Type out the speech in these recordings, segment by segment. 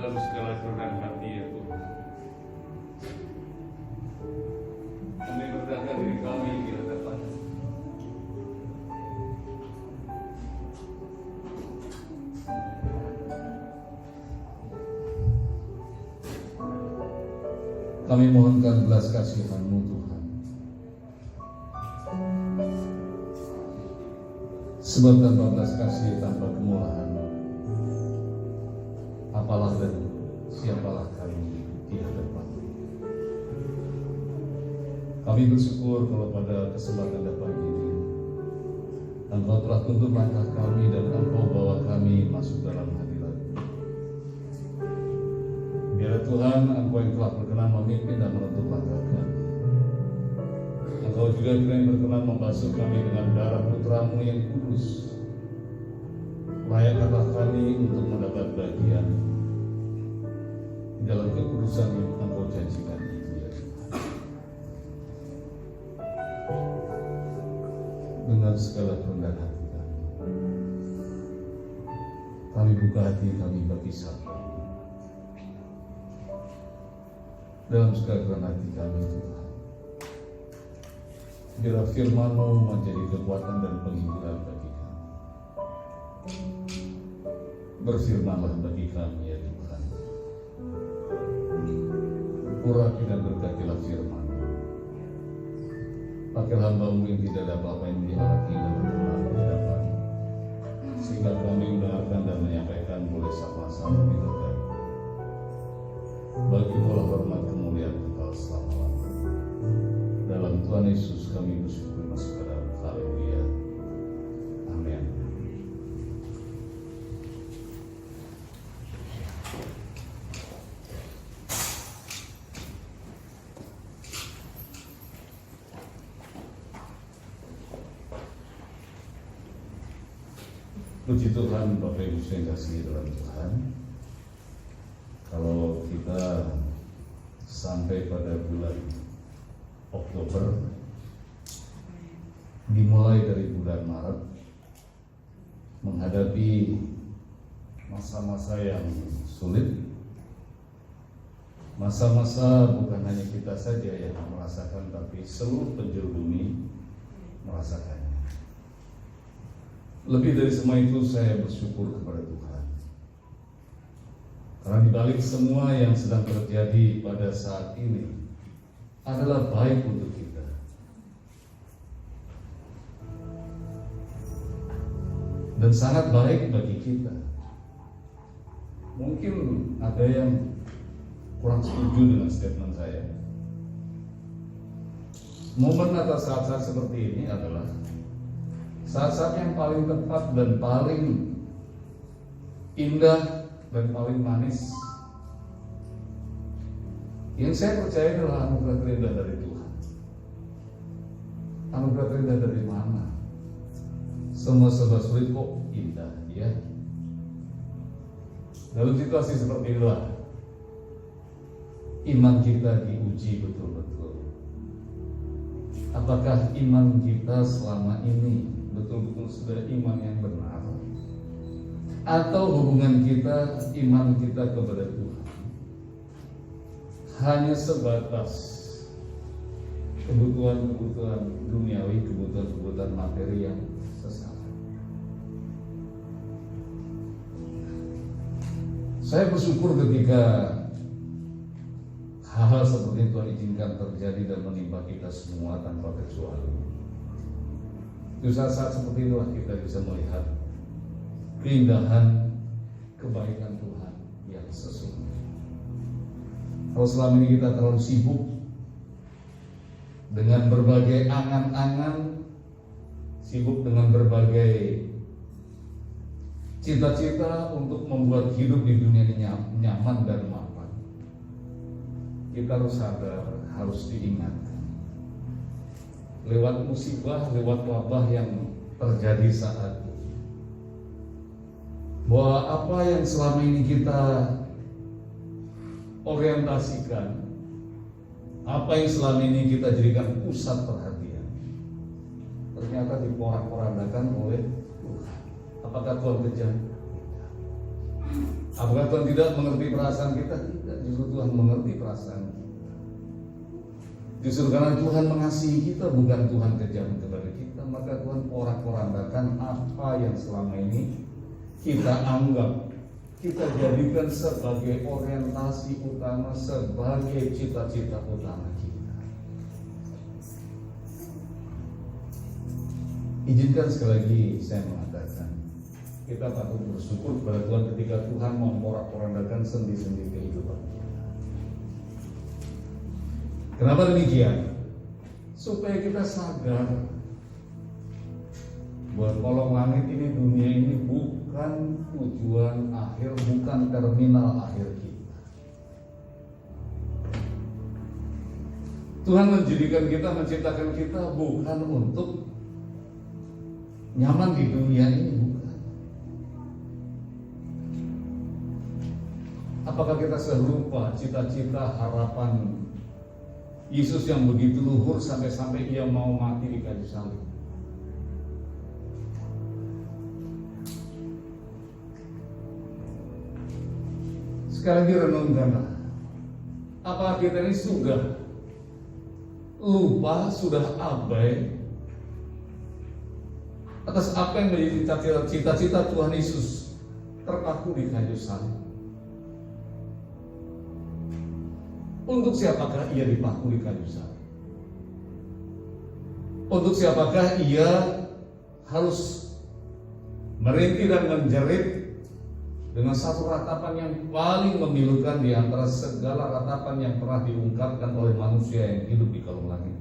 dalam segala kerendahan hati ya Tuhan. Kami berdasar diri kami di hadapan kami mohonkan belas kasihan-Mu Tuhan. Sebab tanpa belas kasih, tanpa kemurahan-Mu, apalah dan siapalah kami di hadapan-Mu. Kami bersyukur kalau pada kesempatan pagi ini Engkau telah tuntut langkah kami dan Engkau bawa kami masuk dalam hadirat-Mu. Biar Tuhan, Engkau yang telah berkenan memimpin dan menuntut langkah kami. Engkau juga yang berkenan membasuh kami dengan darah putra-Mu yang kudus. Layakkanlah kami untuk mendapat bagian di dalam kekudusan yang Engkau janjikan itu ya Tuhan. Dengan segala kerendahan hati kami buka hati kami bagi Sabda. Dalam segala kerendahan hati kami Tuhan, biar firman-Mu menjadi kekuatan dan penghiburan bagi kami. Berfirmanlah bagi kami ya Tuhan. Urapi dan berkatilah firman-Mu. Pakai hamba-Mu yang tidak ada apa-apa yang diharapkan dalam firman di hadapan, sehingga kami mendengarkan dan menyampaikan boleh sama-sama diberkati. Bagi bola hormat kemuliaan kekal selama-lamanya. Dalam Tuhan Yesus kami bersyukur masuk ke dalam haleluya. Amin. Puji Tuhan, Bapak Ibu yang kasih dalam Tuhan. Kalau kita sampai pada bulan Oktober, dimulai dari bulan Maret, menghadapi masa-masa yang sulit, masa-masa bukan hanya kita saja yang merasakan, tapi seluruh penjuru bumi merasakannya. Lebih dari semua itu saya bersyukur kepada Tuhan, karena dibalik semua yang sedang terjadi pada saat ini adalah baik untuk kita. Dan sangat baik bagi kita. Mungkin ada yang kurang setuju dengan statement saya. Momen atau saat-saat seperti ini adalah saat-saat yang paling tepat dan paling indah dan paling manis. Yang saya percaya adalah anugerah terindah dari Tuhan. Anugerah terindah dari mana? Semua serba sulit kok indah, ya. Dalam situasi seperti inilah iman kita diuji betul-betul. Apakah iman kita selama ini betul-betul sudah iman yang benar, atau hubungan kita, iman kita kepada Tuhan hanya sebatas kebutuhan-kebutuhan duniawi, kebutuhan-kebutuhan materi yang sesaat. Saya bersyukur ketika hal-hal seperti Tuhan izinkan terjadi dan menimpa kita semua tanpa kecuali. Di saat-saat seperti itulah kita bisa melihat keindahan kebaikan Tuhan yang sesungguhnya. Kalau selama ini kita terlalu sibuk dengan berbagai angan-angan, sibuk dengan berbagai cita-cita untuk membuat hidup di dunia ini nyaman dan mapan, kita harus sadar, harus diingatkan lewat musibah, lewat wabah yang terjadi saat ini, bahwa apa yang selama ini kita orientasikan, apa yang selama ini kita jadikan pusat perhatian, ternyata diporak-porandakan oleh Tuhan. Apakah Tuhan kejam? Tidak. Apakah Tuhan tidak mengerti perasaan kita? Tidak, justru Tuhan mengerti perasaan kita. Justru karena Tuhan mengasihi kita, bukan Tuhan kejam kepada kita, maka Tuhan porak-porandakan apa yang selama ini kita anggap, kita jadikan sebagai orientasi utama, sebagai cita-cita utama kita. Izinkan sekali lagi saya mengatakan, kita patut bersyukur kepada Tuhan ketika Tuhan memporak-porandakan sendi-sendi kehidupan kita. Kenapa demikian? Supaya kita sadar bahwa kolong langit ini, dunia ini bukan tujuan akhir, bukan terminal akhir kita. Tuhan menjadikan kita, menciptakan kita bukan untuk nyaman di dunia ini, bukan. Apakah kita serupa cita-cita, harapan Yesus yang begitu luhur sampai-sampai ia mau mati di kayu salib? Sekali lagi renungkanlah, apakah kita ini sudah lupa, sudah abai atas apa yang menjadi cita-cita Tuhan Yesus terpaku di kayu salib? Untuk siapakah ia dipaku di kayu salib? Untuk siapakah ia harus merintih dan menjerit dengan satu ratapan yang paling memilukan di antara segala ratapan yang pernah diungkapkan oleh manusia yang hidup di kolong langit?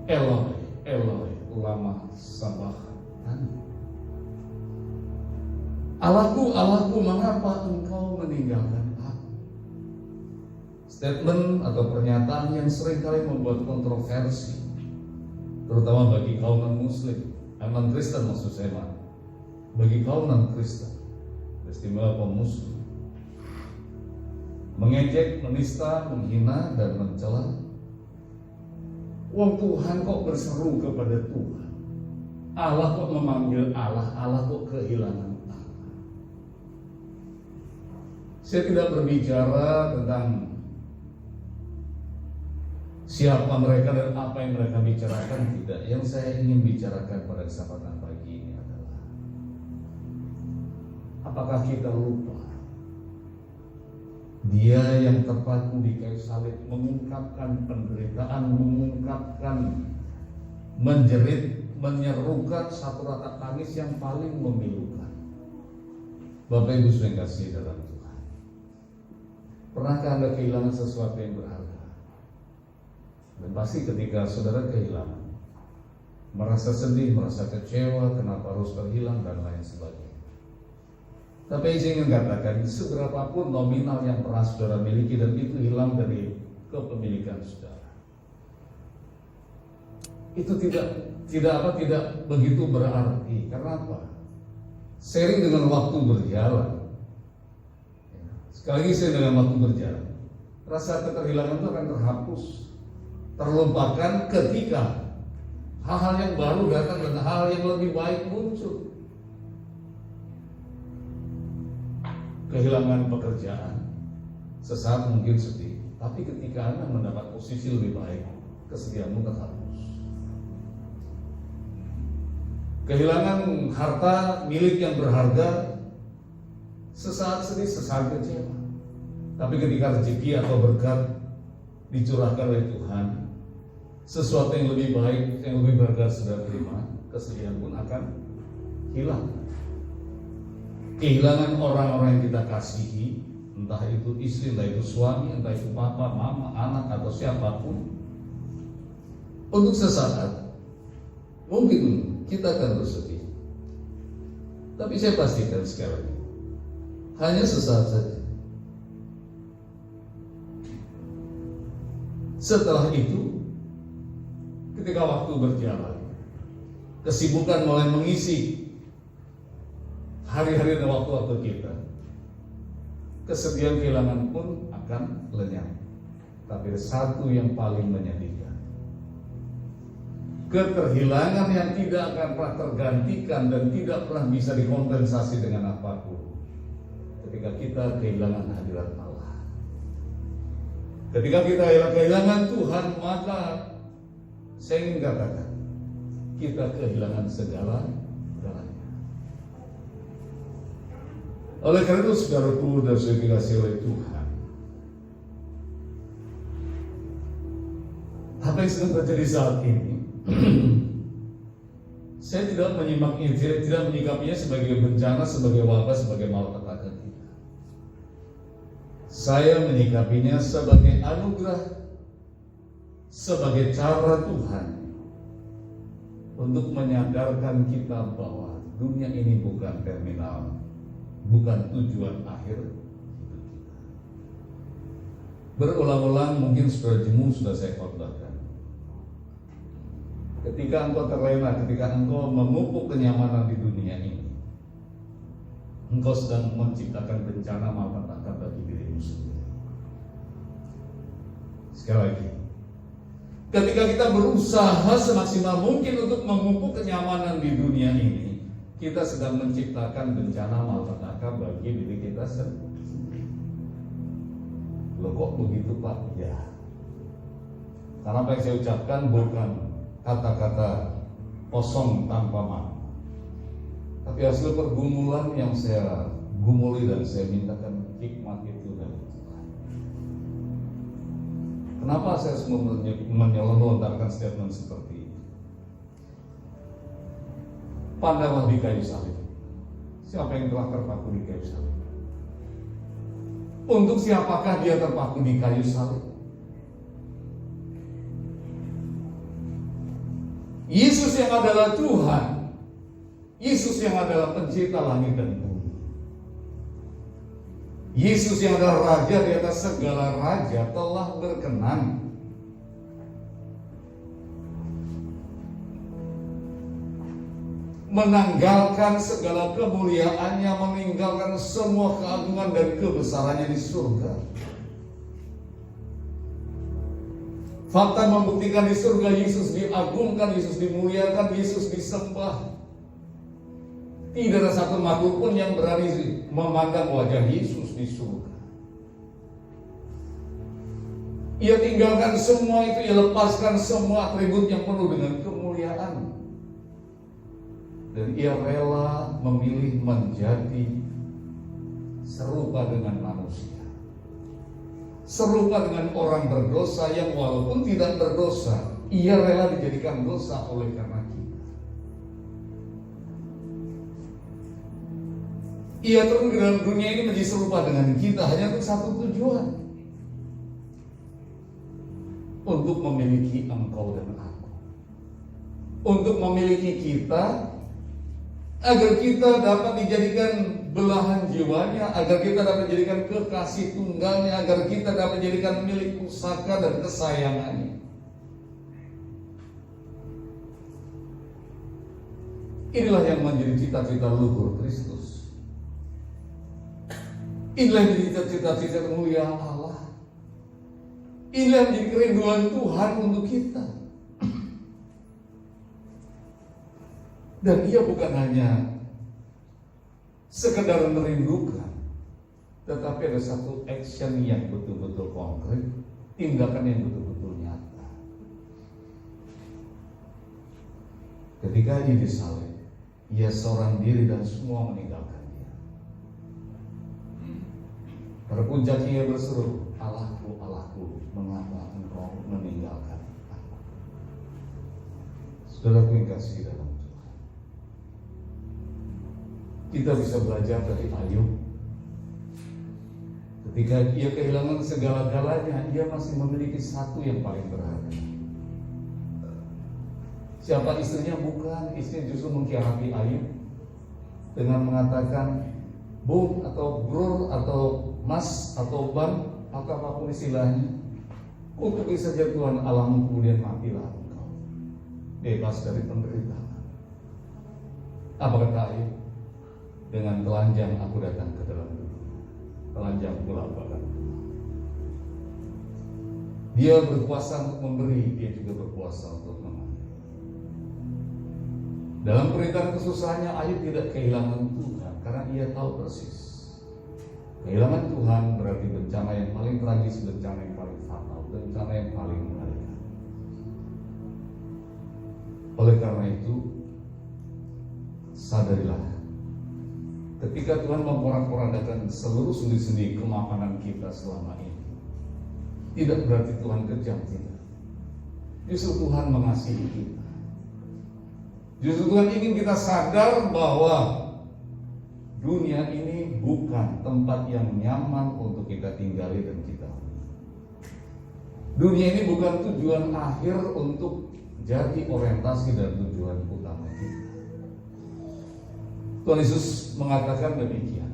Eloi, Eloi, lama sabachthani. Allahku, Allahku, mengapa engkau meninggalkan aku? Statement atau pernyataan yang seringkali membuat kontroversi, terutama bagi kaum non-muslim, non-Kristen maksud saya, bagi kaum non-Kristen, istimewa kaum muslim, mengejek, menista, menghina, dan mencela. Wong Tuhan kok berseru kepada Tuhan, Allah kok memanggil Allah, Allah kok kehilangan Allah. Saya tidak berbicara tentang siapa mereka dan apa yang mereka bicarakan, tidak. Yang saya ingin bicarakan pada kesempatan pagi ini adalah, apakah kita lupa Dia yang terpaku di kayu salib mengungkapkan penderitaan, mengungkapkan, menjerit, menyerukan satu ratap tangis yang paling memilukan. Bapak Ibu yang kasih dalam Tuhan, pernahkah Anda kehilangan sesuatu yang berharga? Dan pasti ketika saudara kehilangan, merasa sedih, merasa kecewa, kenapa harus terhilang, dan lain sebagainya. Tapi saya ingin katakan, seberapapun nominal yang pernah saudara miliki dan itu hilang dari kepemilikan saudara, itu tidak begitu berarti. Karena apa? Sering dengan waktu berjalan, sekali lagi saya dengan waktu berjalan, rasa keterhilangan itu akan terhapus, terlupakan ketika hal-hal yang baru datang dan hal yang lebih baik muncul. Kehilangan pekerjaan, sesaat mungkin sedih, tapi ketika Anda mendapat posisi lebih baik, kesedihanmu terhapus. Kehilangan harta milik yang berharga, sesaat sedih, sesaat kecewa, tapi ketika rezeki atau berkat dicurahkan oleh Tuhan, sesuatu yang lebih baik, yang lebih berharga sudah terima, kesedihan pun akan hilang. Kehilangan orang-orang yang kita kasihi, entah itu istri, entah itu suami, entah itu papa, mama, anak, atau siapapun, untuk sesaat mungkin kita akan bersedih, tapi saya pastikan sekali lagi, hanya sesaat saja. Setelah itu, ketika waktu berjalan, kesibukan mulai mengisi hari-hari dan waktu-waktu kita, kesedihan kehilangan pun akan lenyap. Tapi ada satu yang paling menyedihkan, keterhilangan yang tidak akan pernah tergantikan dan tidak pernah bisa dikompensasi dengan apapun. Ketika kita kehilangan hadirat Allah, ketika kita kehilangan Tuhan, maka saya ingin katakan kita kehilangan segala-galanya. Oleh karena itu, saudaraku dan saudara dikasihi oleh Tuhan, apa yang sedang terjadi saat ini, saya tidak menyikapinya sebagai bencana, sebagai wabah, sebagai malapetaka kita. Saya menyikapinya sebagai anugerah, sebagai cara Tuhan untuk menyadarkan kita bahwa dunia ini bukan terminal, bukan tujuan akhir hidup kita. Berulang-ulang mungkin saudara jemu sudah saya khotbahkan. Ketika engkau terlena, ketika engkau memupuk kenyamanan di dunia ini, engkau sedang menciptakan bencana malapetaka bagi dirimu sendiri. Sekali lagi, ketika kita berusaha semaksimal mungkin untuk memupuk kenyamanan di dunia ini, kita sedang menciptakan bencana malapetaka bagi diri kita sendiri. Loh kok begitu Pak? Ya, karena apa yang saya ucapkan bukan kata-kata kosong tanpa makna, tapi hasil pergumulan yang saya gumuli dan saya mintakan hikmat itu dari Tuhan. Kenapa saya harus menyelontarkan statement seperti ini? Pandanglah di kayu salib. Siapa yang telah terpaku di kayu salib? Untuk siapakah dia terpaku di kayu salib? Yesus yang adalah Tuhan, Yesus yang adalah pencipta langit dan bumi, Yesus yang adalah Raja di atas segala raja telah berkenan menanggalkan segala kemuliaannya, meninggalkan semua keagungan dan kebesarannya di surga. Fakta membuktikan di surga Yesus diagungkan, Yesus dimuliakan, Yesus disembah. Tidak ada satu makhluk pun yang berani memandang wajah Yesus di surga. Ia tinggalkan semua itu, ia lepaskan semua atribut yang penuh dengan kemuliaan. Dan ia rela memilih menjadi serupa dengan manusia, serupa dengan orang berdosa yang walaupun tidak berdosa, ia rela dijadikan dosa oleh karena kita. Ia turun ke dalam dunia ini menjadi serupa dengan kita hanya untuk satu tujuan, untuk memiliki engkau dan aku, untuk memiliki kita, agar kita dapat dijadikan belahan jiwanya, agar kita dapat dijadikan kekasih tunggalnya, agar kita dapat dijadikan milik pusaka dan kesayangannya. Inilah yang menjadi cita-cita luhur Kristus. Inilah yang menjadi cita-cita mulia Allah. Inilah yang menjadi kerinduan Tuhan untuk kita. Dan ia bukan hanya sekedar merindukan, tetapi ada satu action yang betul-betul konkret, tindakan yang betul-betul nyata. Ketika ia disalib, ia seorang diri dan semua meninggalkan dia. Pada puncaknya ia berseru, Allahku, Allahku, mengapa engkau meninggalkan aku? Saudaraku yang kasih dalam Tuhan, kita bisa belajar dari Ayub. Ketika ia kehilangan segala-galanya, ia masih memiliki satu yang paling berharga. Siapa istrinya? Bukan. Istrinya justru mengkhianati Ayub dengan mengatakan, Bung atau Brur atau Mas atau Bang atau apapun istilahnya, kutuki saja Tuhan Allahmu, kemudian matilah engkau, bebas dari penderitaan. Apa kata Ayub? Dengan telanjang aku datang ke dalam dunia, telanjang pula aku akan pulang. Dia berkuasa untuk memberi, dia juga berkuasa untuk mengambil. Dalam perintahan kesusahannya, Ayub tidak kehilangan Tuhan karena ia tahu persis kehilangan Tuhan berarti bencana yang paling tragis, bencana yang paling fatal, bencana yang paling mengerikan. Oleh karena itu, sadarilah, ketika Tuhan memporak-porandakan seluruh sendi-sendi kemapanan kita selama ini, tidak berarti Tuhan kejam, tidak. Justru Tuhan mengasihi kita. Justru Tuhan ingin kita sadar bahwa dunia ini bukan tempat yang nyaman untuk kita tinggali dan kita. Dunia ini bukan tujuan akhir untuk jadi orientasi dan tujuan utama kita. Tuhan Yesus mengatakan demikian.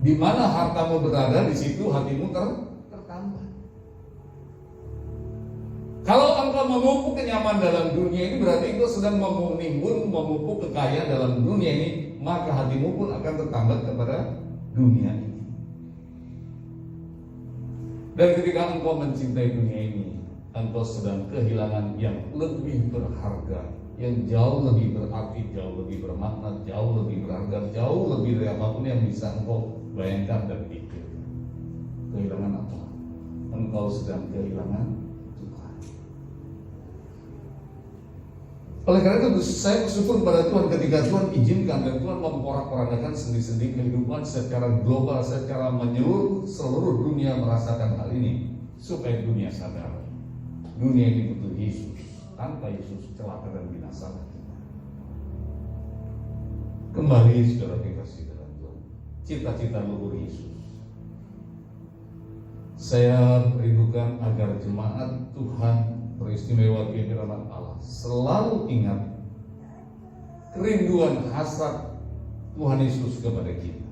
Di mana hartamu berada, di situ hatimu tertambah. Kalau engkau memupuk kenyaman dalam dunia ini, berarti engkau sedang menimbun, memupuk kekayaan dalam dunia ini, maka hatimu pun akan tertambat kepada dunia ini. Dan ketika engkau mencintai dunia ini, engkau sedang kehilangan yang lebih berharga, yang jauh lebih berarti, jauh lebih bermakna, jauh lebih berharga, jauh lebih dari apapun yang bisa engkau bayangkan dan pikirkan. Kehilangan apa? Engkau sedang kehilangan Tuhan. Oleh karena itu saya bersyukur kepada Tuhan ketika Tuhan izinkan dan Tuhan memporak-porandakan sendi-sendi kehidupan secara global, secara menyeluruh, seluruh dunia merasakan hal ini, supaya dunia sadar dunia ini butuh Yesus. Tanpa Yesus celaka dan binasa kita. Kembali saudara dikasih dalam Tuhan, cita-cita luhur Yesus. Saya rindukan agar jemaat Tuhan peristimewa kehadiran Allah selalu ingat kerinduan hasrat Tuhan Yesus kepada kita.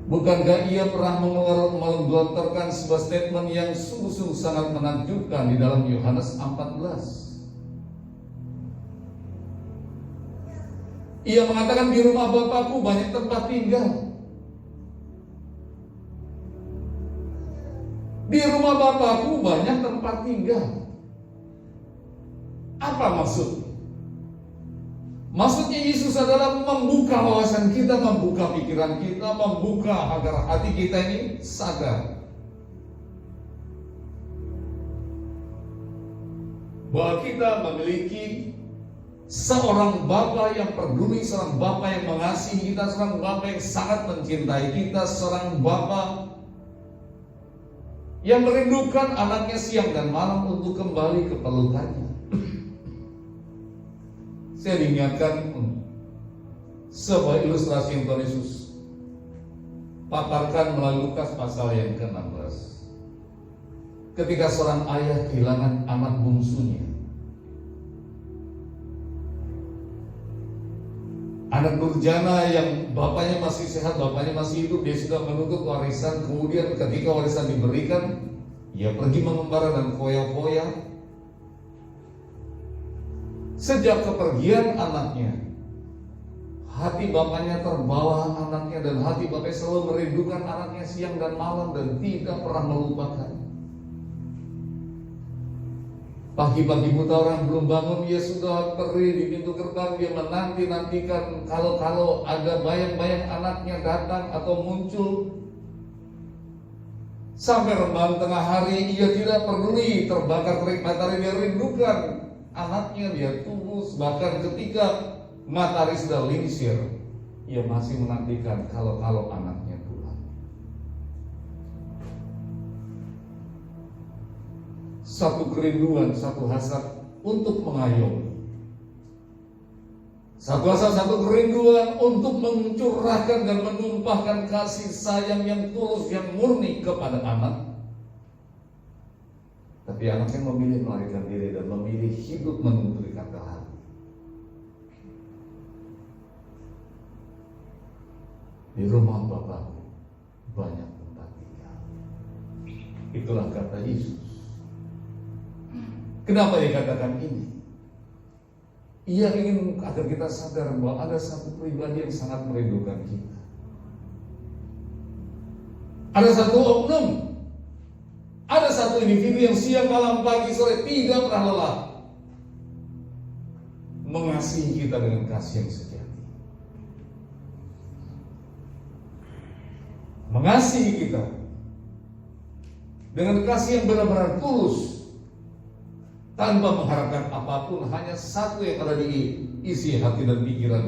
Bukankah ia pernah menggelontorkan sebuah statement yang sungguh-sungguh sangat menakjubkan di dalam Yohanes 14? Ia mengatakan, di rumah Bapakku banyak tempat tinggal. Di rumah Bapakku banyak tempat tinggal. Apa maksudnya? Maksudnya Yesus adalah membuka wawasan kita, membuka pikiran kita, membuka agar hati kita ini sadar bahwa kita memiliki seorang Bapa yang peduli, seorang Bapa yang mengasihi kita, seorang Bapa yang sangat mencintai kita, seorang Bapa yang merindukan anaknya siang dan malam untuk kembali ke pelukannya. Saya diingatkan sebuah ilustrasi yang Tuhan Yesus paparkan melalui Lukas pasal yang ke-16. Ketika seorang ayah kehilangan anak bungsunya, anak durjana yang bapaknya masih sehat, bapaknya masih hidup, dia sudah menuntut warisan. Kemudian ketika warisan diberikan, ia pergi mengembara dan foya-foya. Sejak kepergian anaknya, hati bapaknya terbawa anaknya, dan hati bapaknya selalu merindukan anaknya siang dan malam dan tidak pernah melupakan. Pagi-pagi buta orang belum bangun, ia sudah teri di pintu gerbang, dia menanti-nantikan kalau ada bayang-bayang anaknya datang atau muncul. Sampai rembang tengah hari, ia tidak peduli terbakar terik matahari, dia rindukan anaknya, dia tunggu. Bahkan ketika matahari sudah lingsir, ia masih menantikan kalau anaknya pulang. Satu kerinduan, satu hasrat untuk mengayomi, satu hasrat, satu kerinduan untuk mencurahkan dan menumpahkan kasih sayang yang tulus, yang murni kepada anak. Tapi anaknya memilih melarikan diri dan memilih hidup menuntut kata hati. Di rumah Bapakku banyak tempat tinggal. Itulah kata Yesus. Kenapa dia katakan ini? Ia ingin agar kita sadar bahwa ada satu pribadi yang sangat merindukan kita. Ada satu oknum, ada satu individu yang siang, malam, pagi, sore tidak pernah lelah mengasihi kita dengan kasih yang sejati. Mengasihi kita dengan kasih yang benar-benar tulus, tanpa mengharapkan apapun, hanya satu yang ada di isi hati dan pikiran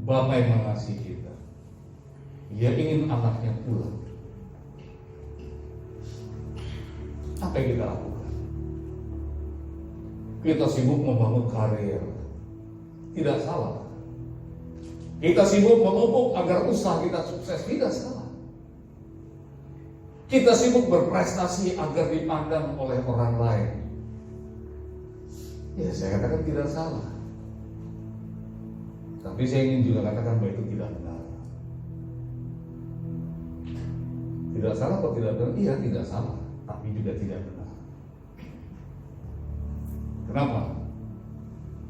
Bapa yang mengasihi kita. Ia ingin anaknya pulang. Apa yang kita lakukan? Kita sibuk membangun karir. Tidak salah. Kita sibuk memupuk agar usaha kita sukses. Tidak salah. Kita sibuk berprestasi agar dipandang oleh orang lain. Ya, saya katakan tidak salah. Tapi saya ingin juga katakan bahwa itu tidak benar. Tidak salah atau tidak benar? Iya, tidak salah. Tapi juga tidak benar. Kenapa?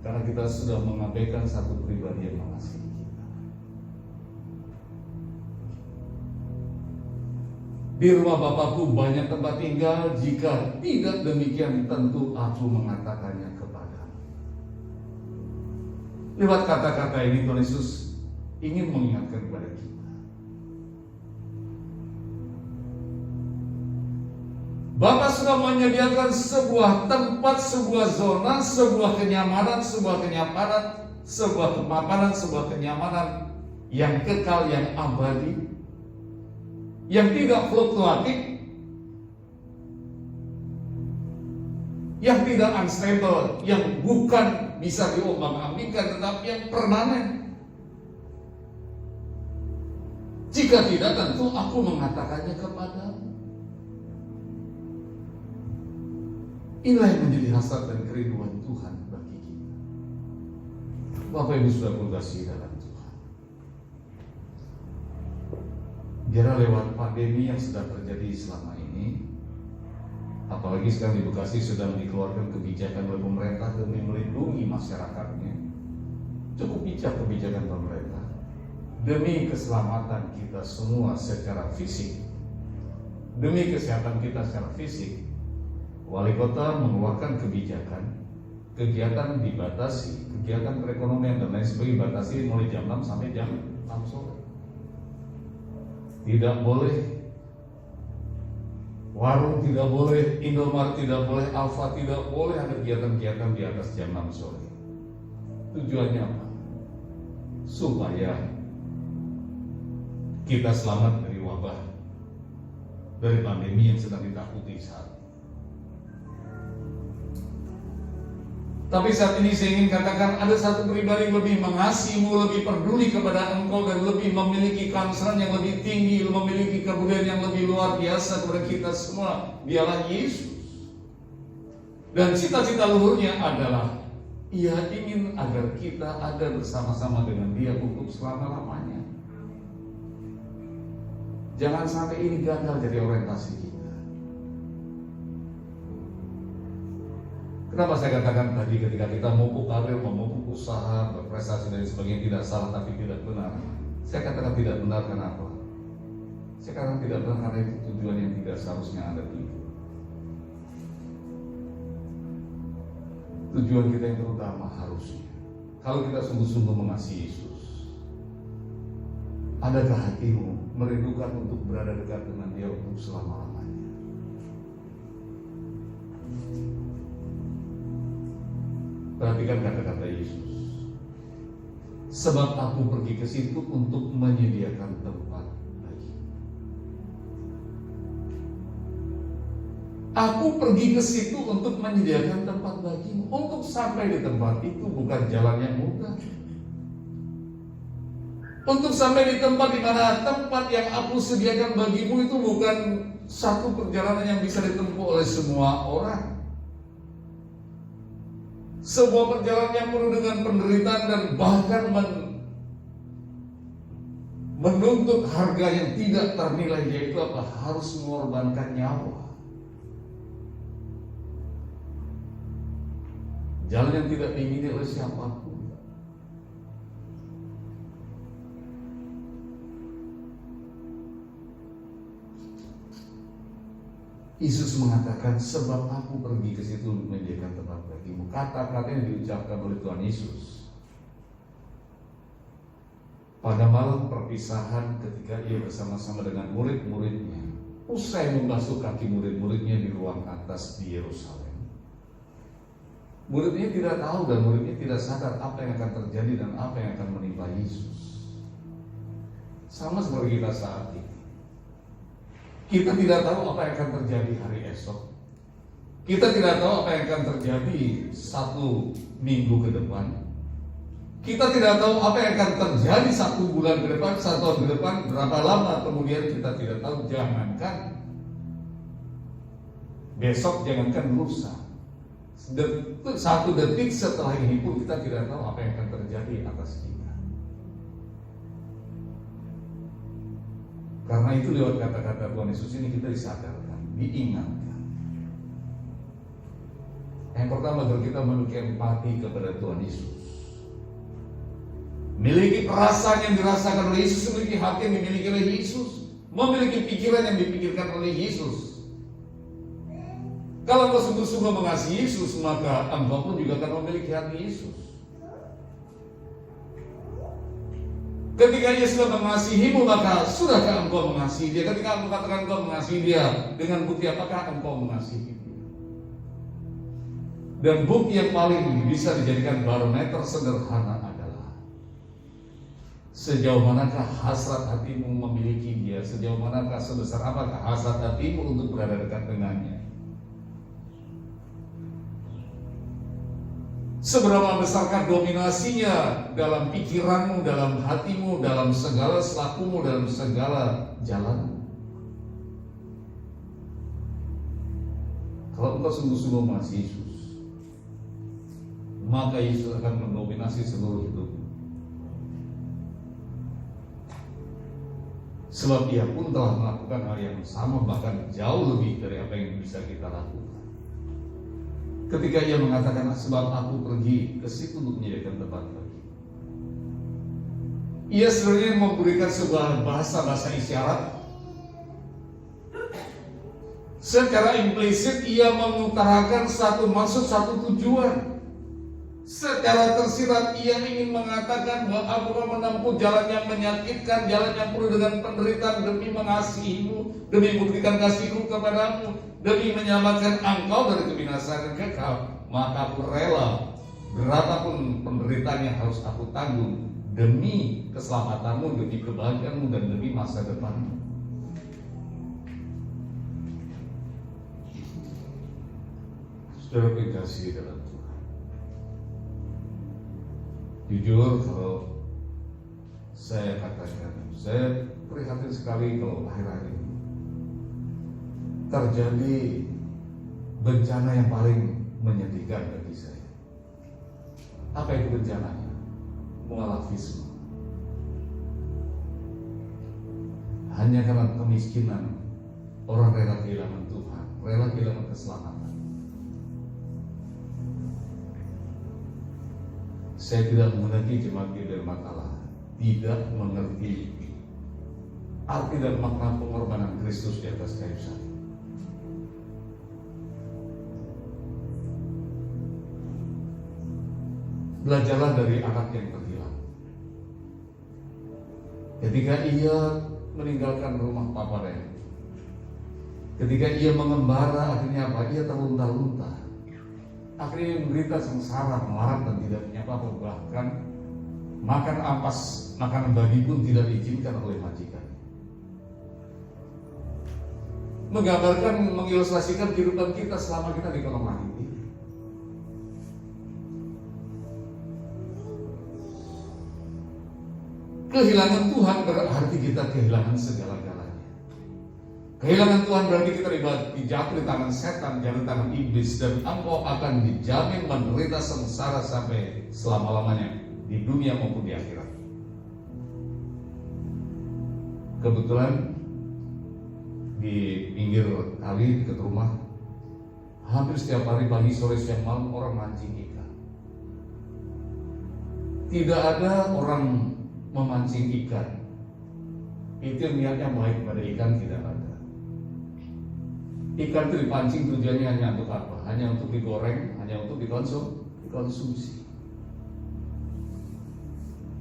Karena kita sudah mengabaikan satu pribadi yang mengasihi kita. Di rumah Bapakku banyak tempat tinggal, jika tidak demikian tentu aku mengatakannya kepadamu. Lewat kata-kata ini Tuhan Yesus ingin mengingatkan kepada kita. Bapa sudah menyediakan sebuah tempat, sebuah zona, sebuah kenyamanan, sebuah kemapanan, sebuah kenyamanan yang kekal, yang abadi, yang tidak fluktuatif, yang tidak unstable, yang bukan bisa diombang-ambingkan, tetapi yang permanen. Jika tidak, tentu aku mengatakannya kepadamu. Inilah yang menjadi hasrat dan kerinduan Tuhan bagi kita. Bapak Ibu sudah berkasih dalam Tuhan. Biarlah lewat pandemi yang sedang terjadi selama ini, apalagi sekarang di Bekasi sedang dikeluarkan kebijakan oleh pemerintah demi melindungi masyarakatnya. Cukup bijak kebijakan pemerintah demi keselamatan kita semua secara fisik, demi kesehatan kita secara fisik. Wali kota mengeluarkan kebijakan, kegiatan dibatasi, kegiatan perekonomian dan lain sebagainya dibatasi mulai jam 6 sampai jam 6 sore. Tidak boleh warung, tidak boleh Indomaret, tidak boleh Alfa, tidak boleh ada kegiatan-kegiatan di atas jam 6 sore. Tujuannya apa? Supaya kita selamat dari wabah, dari pandemi yang sedang ditakuti saat ini. Tapi saat ini saya ingin katakan ada satu pribadi yang lebih mengasihimu, lebih peduli kepada engkau, dan lebih memiliki concern yang lebih tinggi, memiliki kebudayaan yang lebih luar biasa kepada kita semua. Dialah Yesus. Dan cita-cita luhurnya adalah Ia ingin agar kita ada bersama-sama dengan Dia untuk selama-lamanya. Jangan sampai ini gagal jadi orientasi kita. Kenapa saya katakan tadi ketika kita memupuk karir, memupuk usaha, berprestasi dan sebagainya tidak salah tapi tidak benar. Saya katakan tidak benar kenapa? Saya katakan tidak benar karena itu tujuan yang tidak seharusnya ada di itu. Tujuan kita yang terutama harusnya, kalau kita sungguh-sungguh mengasihi Yesus, adakah hatimu merindukan untuk berada dekat dengan Dia untuk selama-lamanya? Perhatikan kata-kata Yesus. Sebab aku pergi ke situ untuk menyediakan tempat bagi. Aku pergi ke situ untuk menyediakan tempat bagimu. Untuk sampai di tempat itu bukan jalan yang mudah. Untuk sampai di tempat di mana tempat yang aku sediakan bagimu itu bukan satu perjalanan yang bisa ditempuh oleh semua orang. Sebuah perjalanan yang penuh dengan penderitaan dan bahkan menuntut harga yang tidak ternilai, yaitu apa? Harus mengorbankan nyawa. Jalan yang tidak diingini oleh siapapun. Yesus mengatakan, sebab aku pergi ke situ menyediakan tempat bagimu. Kata-kata yang diucapkan oleh Tuhan Yesus pada malam perpisahan ketika ia bersama-sama dengan murid-muridnya, usai membasuh kaki murid-muridnya di ruang atas di Yerusalem. Muridnya tidak tahu dan muridnya tidak sadar apa yang akan terjadi dan apa yang akan menimpa Yesus. Sama seperti kita saat ini. Kita tidak tahu apa yang akan terjadi hari esok. Kita tidak tahu apa yang akan terjadi 1 minggu ke depan. Kita tidak tahu apa yang akan terjadi 1 bulan ke depan, 1 tahun ke depan, berapa lama kemudian kita tidak tahu. Jangankan besok, jangankan lusa. 1 detik setelah ini pun kita tidak tahu apa yang akan terjadi atas kita. Karena itu lewat kata-kata Tuhan Yesus ini kita disadarkan, diingatkan. Yang pertama adalah kita memiliki empati kepada Tuhan Yesus. Memiliki perasaan yang dirasakan oleh Yesus, memiliki hati yang dimiliki oleh Yesus, memiliki pikiran yang dipikirkan oleh Yesus. Kalau engkau sungguh-sungguh mengasihi Yesus, maka engkau pun juga akan memiliki hati Yesus. Ketika Ia sudah mengasihimu, maka sudahkah engkau mengasihi Dia? Ketika engkau katakan engkau mengasihi Dia, dengan bukti apakah engkau mengasihi Dia? Dan bukti yang paling bisa dijadikan barometer sederhana adalah sejauh manakah hasrat hatimu memiliki Dia, sejauh manakah, sebesar apakah hasrat hatimu untuk berada dekat dengannya. Seberapa besarkah dominasinya dalam pikiranmu, dalam hatimu, dalam segala selakumu, dalam segala jalanmu. Kalau engkau sungguh-sungguh mengasihi Yesus, maka Yesus akan mendominasi seluruh hidupmu. Sebab Ia pun telah melakukan hal yang sama, bahkan jauh lebih dari apa yang bisa kita lakukan. Ketika Ia mengatakan, sebab aku pergi ke situ untuk menyediakan tempat bagi. Ia sebenarnya memberikan sebuah bahasa isyarat. Secara implisit Ia mengutarakan satu maksud, satu tujuan. Secara tersirat Ia ingin mengatakan bahwa aku akan menempuh jalan yang menyakitkan, jalan yang penuh dengan penderitaan demi mengasihimu, demi memberikan kasihku kepadamu, demi menyelamatkan engkau dari kebinasaan yang kekal. Maka aku rela berapapun penderitaan yang harus aku tanggung demi keselamatanmu, demi kebahagiaanmu, dan demi masa depanmu. Saudara kekasih dalam Tuhan, jujur kalau saya katakan, saya prihatin sekali kalau akhir-akhir ini terjadi bencana yang paling menyedihkan bagi saya. Apa itu bencananya? Mualafisme. Hanya karena kemiskinan, orang rela kehilangan Tuhan, rela kehilangan keselamatan. Saya tidak mengerti jemaat dan makalah, tidak mengerti arti dan makna pengorbanan Kristus di atas kayu salib. Belajarlah dari anak yang terhilang. Ketika ia meninggalkan rumah paparnya, ketika ia mengembara, akhirnya apa? Ia terlunta-lunta. Akhirnya menderita sengsara, melarat dan tidak punya apa-apa. Bahkan makan ampas, makanan babi pun tidak diizinkan oleh majikan. Menggambarkan, mengilustrasikan kehidupan kita selama kita di kolong langit ini. Kehilangan Tuhan berarti kita kehilangan segala-galanya. Kehilangan Tuhan berarti kita dijatuh di tangan setan, jatuh di tangan iblis, dan engkau akan dijamin menderita sengsara sampai selama-lamanya di dunia maupun di akhirat. Kebetulan di pinggir kali dekat rumah, hampir setiap hari pagi, sore, siang, malam orang mancing ikan. Tidak ada orang memancing ikan itu niatnya baik pada ikan, tidak ada. Ikan itu dipancing tujuannya hanya untuk apa? Hanya untuk digoreng, hanya untuk dikonsumsi.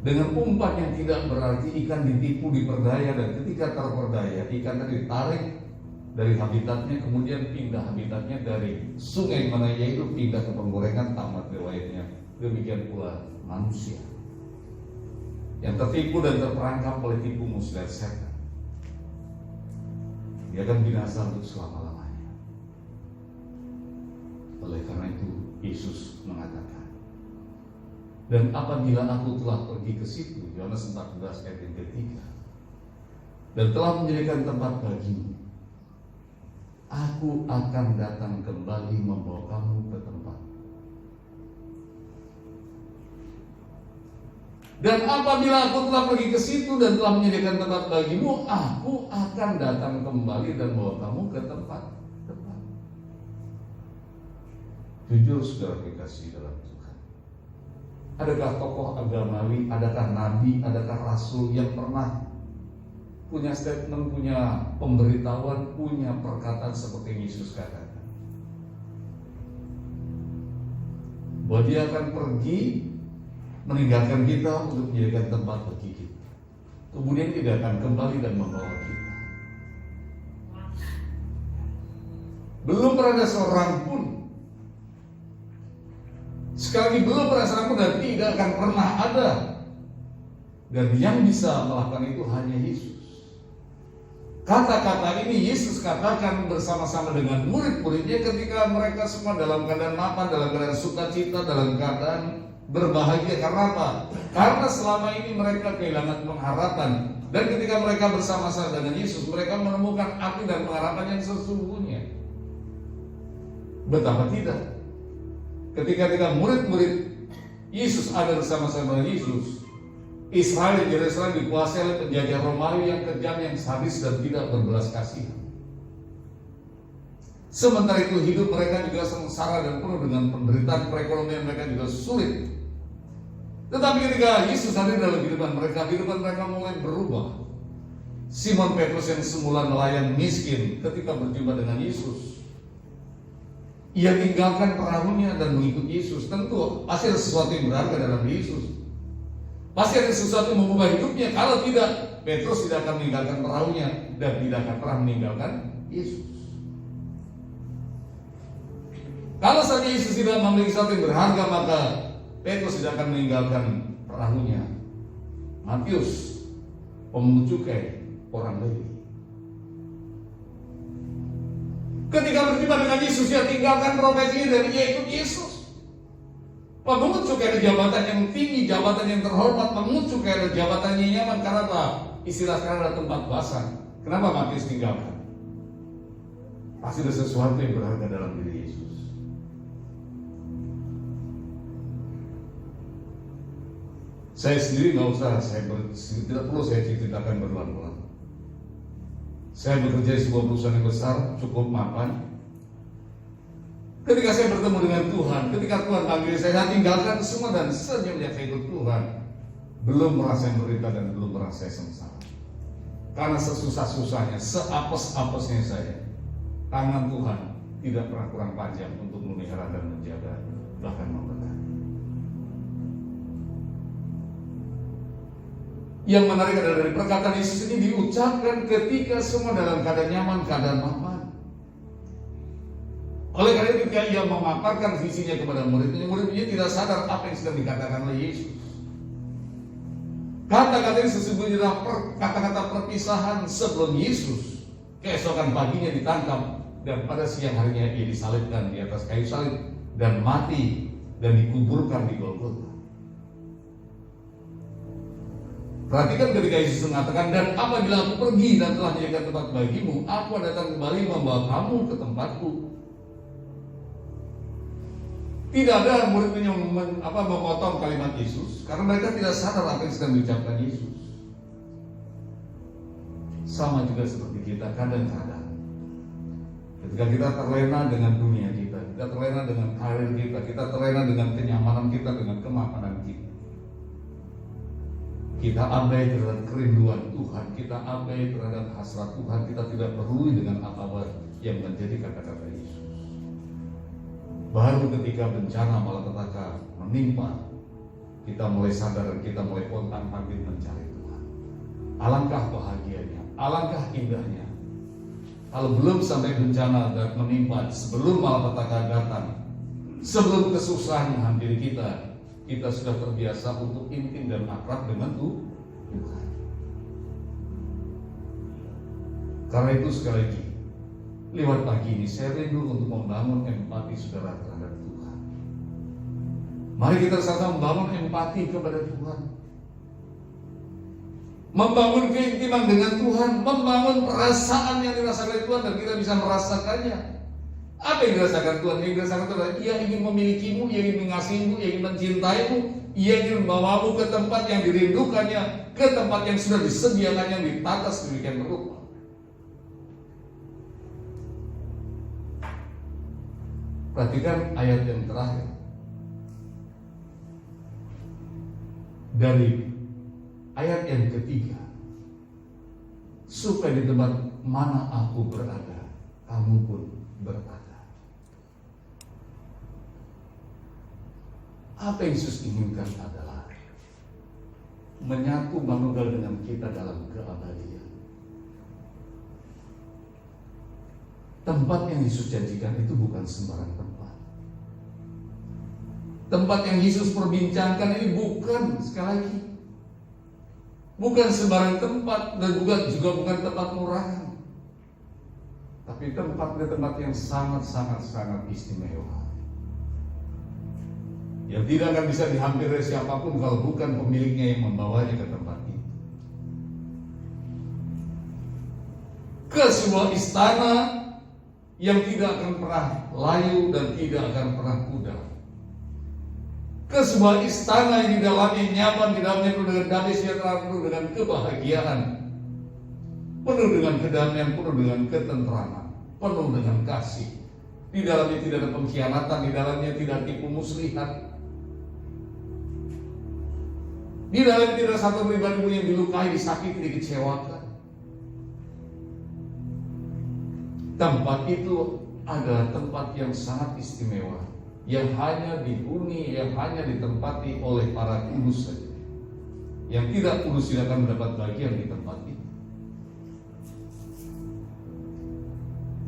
Dengan umpan yang tidak berarti ikan ditipu, diperdaya, dan ketika terperdaya, ikan tadi ditarik dari habitatnya, kemudian pindah habitatnya dari sungai mana ia itu pindah ke penggorengan, tamat riwayatnya. Demikian pula manusia yang tertipu dan terperangkap oleh tipu muslihat setan, dia akan binasa untuk selama-lamanya. Oleh karena itu Yesus mengatakan, dan apabila aku telah pergi ke situ, Yohanes 14 ayat yang ketiga, dan telah menjadikan tempat bagimu, aku akan datang kembali membawa kamu ke tempat. Dan apabila aku telah pergi ke situ dan telah menyediakan tempat bagimu, aku akan datang kembali dan membawa kamu ke tempat. Jujur saudara kekasih dalam Tuhan, adakah tokoh agamawi, adakah nabi, adakah rasul yang pernah punya statement, punya pemberitahuan, punya perkataan seperti Yesus katakan, bahwa dia akan pergi meninggalkan kita untuk menjadikan tempat bagi kita, kemudian tidak akan kembali dan membawa kita. Belum pernah ada seorang pun, sekali belum pernah seorang pun, dan tidak akan pernah ada, dan yang bisa melakukan itu hanya Yesus. Kata-kata ini Yesus katakan bersama-sama dengan murid-muridnya ketika mereka semua dalam keadaan mapan, dalam keadaan sukacita, dalam keadaan berbahagia. Karena apa? Karena selama ini mereka kehilangan pengharapan, dan ketika mereka bersama-sama dengan Yesus, mereka menemukan arti dan pengharapan yang sesungguhnya. Betapa tidak ketika murid-murid Yesus ada bersama-sama dengan Yesus, Israel, Yerusalem dikuasai oleh penjajah Romawi yang kejam, yang sadis dan tidak berbelas kasihan. Sementara itu hidup mereka juga sengsara dan penuh dengan penderitaan, perekonomian mereka juga sulit. Tetapi ketika Yesus hadir dalam kehidupan mereka mulai berubah. Simon Petrus yang semula nelayan miskin, ketika berjumpa dengan Yesus, ia tinggalkan perahunya dan mengikut Yesus. Tentu pasti ada sesuatu yang berharga dalam Yesus. Pasti ada sesuatu yang mengubah hidupnya. Kalau tidak, Petrus tidak akan meninggalkan perahunya dan tidak akan pernah meninggalkan Yesus. Kalau saja Yesus tidak memiliki sesuatu yang berharga, maka Petrus tidak akan meninggalkan perahunya. Matius, pemungut cukai, orang Lewi, ketika berjumpa dengan Yesus, dia tinggalkan profesinya dan ia ikut Yesus. Pemungut cukai ada jabatan yang tinggi, jabatan yang terhormat. Pemungut cukai ada jabatan yang nyaman. Karena apa? Istilah sekarang ada tempat basah. Kenapa Matius tinggalkan? Pasti ada sesuatu yang berharga dalam diri Yesus. Saya sendiri nggak usah, tidak perlu saya ceritakan berulang-ulang. Saya bekerja di sebuah perusahaan yang besar, cukup mapan. Ketika saya bertemu dengan Tuhan, ketika Tuhan panggil saya tinggalkan semua dan senyumnya saya ikut Tuhan. Belum merasa menderita dan belum merasa sengsara. Karena sesusah-susahnya, seapes-apesnya saya, tangan Tuhan tidak pernah kurang panjang untuk memelihara dan menjaga, bahkan memberkati. Yang menarik adalah dari perkataan Yesus ini diucapkan ketika semua dalam keadaan nyaman, keadaan mapan. Oleh karena itu ketika ia memaparkan visinya kepada murid-muridnya tidak sadar apa yang sedang dikatakan oleh Yesus. Kata-kata ini sesungguhnya adalah kata-kata perpisahan sebelum Yesus keesokan paginya ditangkap dan pada siang harinya ia disalibkan di atas kayu salib dan mati dan dikuburkan di Golgota. Perhatikan ketika Yesus mengatakan, dan apabila aku pergi dan telah menyediakan tempat bagimu, aku akan datang kembali membawa kamu ke tempatku. Tidak ada murid yang memotong kalimat Yesus karena mereka tidak sadar apa yang sedang diucapkan Yesus. Sama juga seperti kita kadang-kadang ketika kita terlena dengan dunia kita terlena dengan karir kita terlena dengan kenyamanan kita, dengan kemapanan kita. Kita abai terhadap kerinduan Tuhan, kita abai terhadap hasrat Tuhan, kita tidak peduli dengan apa yang menjadi kata-kata Yesus. Baru ketika bencana malapetaka menimpa, kita mulai sadar dan kita mulai pontang-panting mencari Tuhan. Alangkah bahagianya, alangkah indahnya. Kalau belum sampai bencana menimpa, sebelum malapetaka datang, sebelum kesusahan menghampiri kita, kita sudah terbiasa untuk intim dan akrab dengan Tuhan. Karena itu sekali lagi, lewat pagi ini saya rindu untuk membangun empati saudara terhadap Tuhan. Mari kita sama membangun empati kepada Tuhan, membangun keintiman dengan Tuhan, membangun perasaan yang dirasakan Tuhan dan kita bisa merasakannya. Apa yang dirasakan Tuhan? Yang dirasakan Tuhan adalah Ia ingin memilikimu, Ia ingin mengasihimu, Ia ingin mencintaimu, Ia ingin membawamu ke tempat yang dirindukannya, ke tempat yang sudah disediakan, yang ditata sedemikian rupa. Perhatikan ayat yang terakhir dari ayat yang ketiga. Supaya di tempat mana aku berada, kamu pun berada. Apa yang Yesus inginkan adalah menyatu manunggal dengan kita dalam keabadian. Tempat yang Yesus janjikan itu bukan sembarang tempat. Tempat yang Yesus perbincangkan ini bukan, sekali lagi, bukan sembarang tempat dan juga bukan tempat murahan. Tapi tempat yang sangat istimewa. Yang tidak akan bisa dihampiri siapapun kalau bukan pemiliknya yang membawanya ke tempat itu. Ke sebuah istana yang tidak akan pernah layu dan tidak akan pernah pudar. Ke sebuah istana yang di dalamnya nyaman, di dalamnya penuh dengan damai sejahtera, penuh dengan kebahagiaan, penuh dengan kedamaian, penuh dengan ketentraman, penuh dengan kasih. Di dalamnya tidak ada pengkhianatan, di dalamnya tidak tipu muslihat. Di dalamnya tidak satu pribadimu yang dilukai, disakiti, dikecewakan. Tempat itu adalah tempat yang sangat istimewa, yang hanya dihuni, yang hanya ditempati oleh para kudus saja. Yang tidak kudus tidak akan mendapat bagian di tempat itu.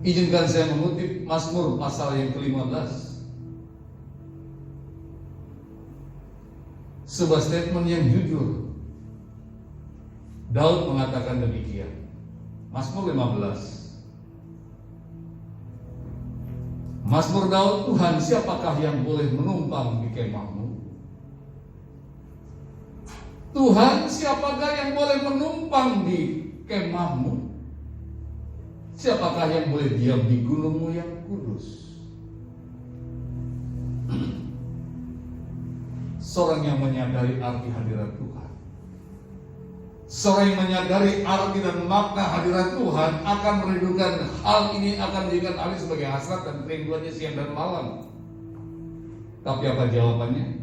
Izinkan saya mengutip Mazmur pasal yang ke-15. Sebuah statement yang jujur. Daud mengatakan demikian. Mazmur 15. Mazmur Daud, Tuhan, siapakah yang boleh menumpang di kemah-Mu? Tuhan, siapakah yang boleh menumpang di kemah-Mu? Siapakah yang boleh diam di gunung-Mu yang kudus? Seorang yang menyadari arti hadirat Tuhan, seorang yang menyadari arti dan makna hadirat Tuhan akan merindukan hal ini, akan menjadikan hal ini sebagai hasrat dan kerinduannya siang dan malam. Tapi apa jawabannya?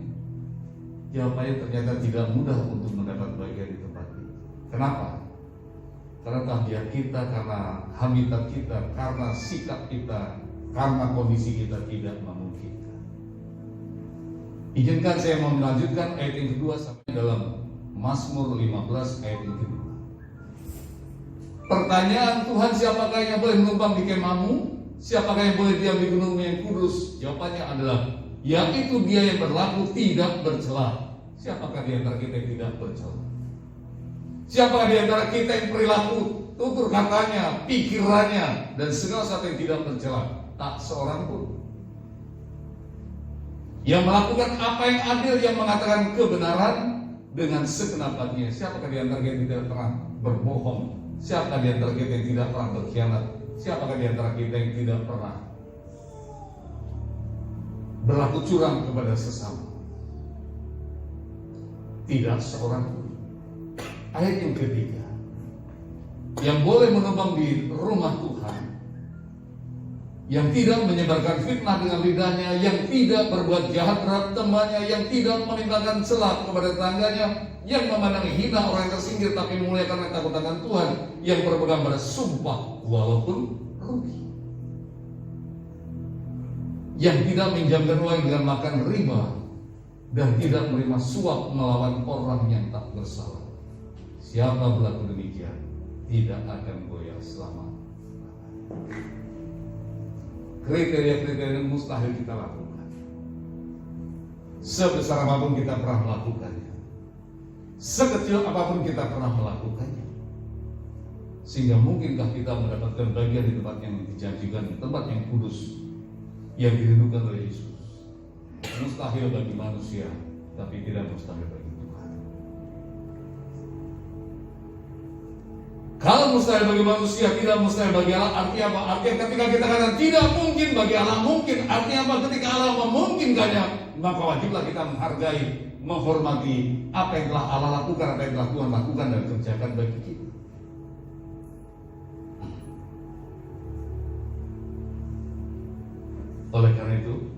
Jawabannya ternyata tidak mudah untuk mendapat bagian di tempat itu. Kenapa? Karena tabiat kita, karena habitat kita, karena sikap kita, karena kondisi kita tidak memungkinkan. Izinkan saya mau melanjutkan ayat yang kedua sampai dalam Mazmur 15 ayat yang kedua. Pertanyaan, Tuhan, siapakah yang boleh menumpang di kemah-Mu? Siapakah yang boleh diam di gunung yang kudus? Jawabannya adalah, yaitu Dia yang berlaku tidak bercela. Siapakah di antara kita yang tidak bercela? Siapakah di antara kita yang perilaku, tutur katanya, pikirannya, dan segala sesuatu yang tidak bercela? Tak seorang pun. Yang melakukan apa yang adil, yang mengatakan kebenaran dengan segenapnya. Siapakah di antara kita yang tidak pernah berbohong? Siapakah di antara kita yang tidak pernah berkhianat? Siapakah di antara kita yang tidak pernah berlaku curang kepada sesama? Tidak seorang pun. Ayat yang ketiga, yang boleh menumpang di rumah Tuhan, yang tidak menyebarkan fitnah dengan lidahnya, yang tidak berbuat jahat terhadap temannya, yang tidak menimbulkan celah kepada tetangganya, yang memandangi hina orang yang tersingkir tapi memuliakan yang takut akan Tuhan, yang berpegang pada sumpah walaupun rugi. yang tidak menjamin uang dengan makan riba, dan tidak menerima suap melawan orang yang tak bersalah. Siapa berlaku demikian tidak akan goyah selama. Kriteria-kriteria yang mustahil kita lakukan. Sebesar apapun kita pernah melakukannya, sekecil apapun kita pernah melakukannya. Sehingga mungkinkah kita mendapatkan bagian di tempat yang dijanjikan, tempat yang kudus yang dirindukan oleh Yesus? Mustahil bagi manusia, tapi tidak mustahil bagi Tuhan. Kalau mustahil bagi manusia, tidak mustahil bagi Allah. Artinya apa? Artinya ketika kita katakan tidak mungkin bagi Allah, mungkin. Artinya apa? Ketika Allah memungkinkannya, maka wajiblah kita menghargai, menghormati apa yang telah Allah lakukan, apa yang telah Tuhan lakukan dan kerjakan bagi kita. Oleh karena itu,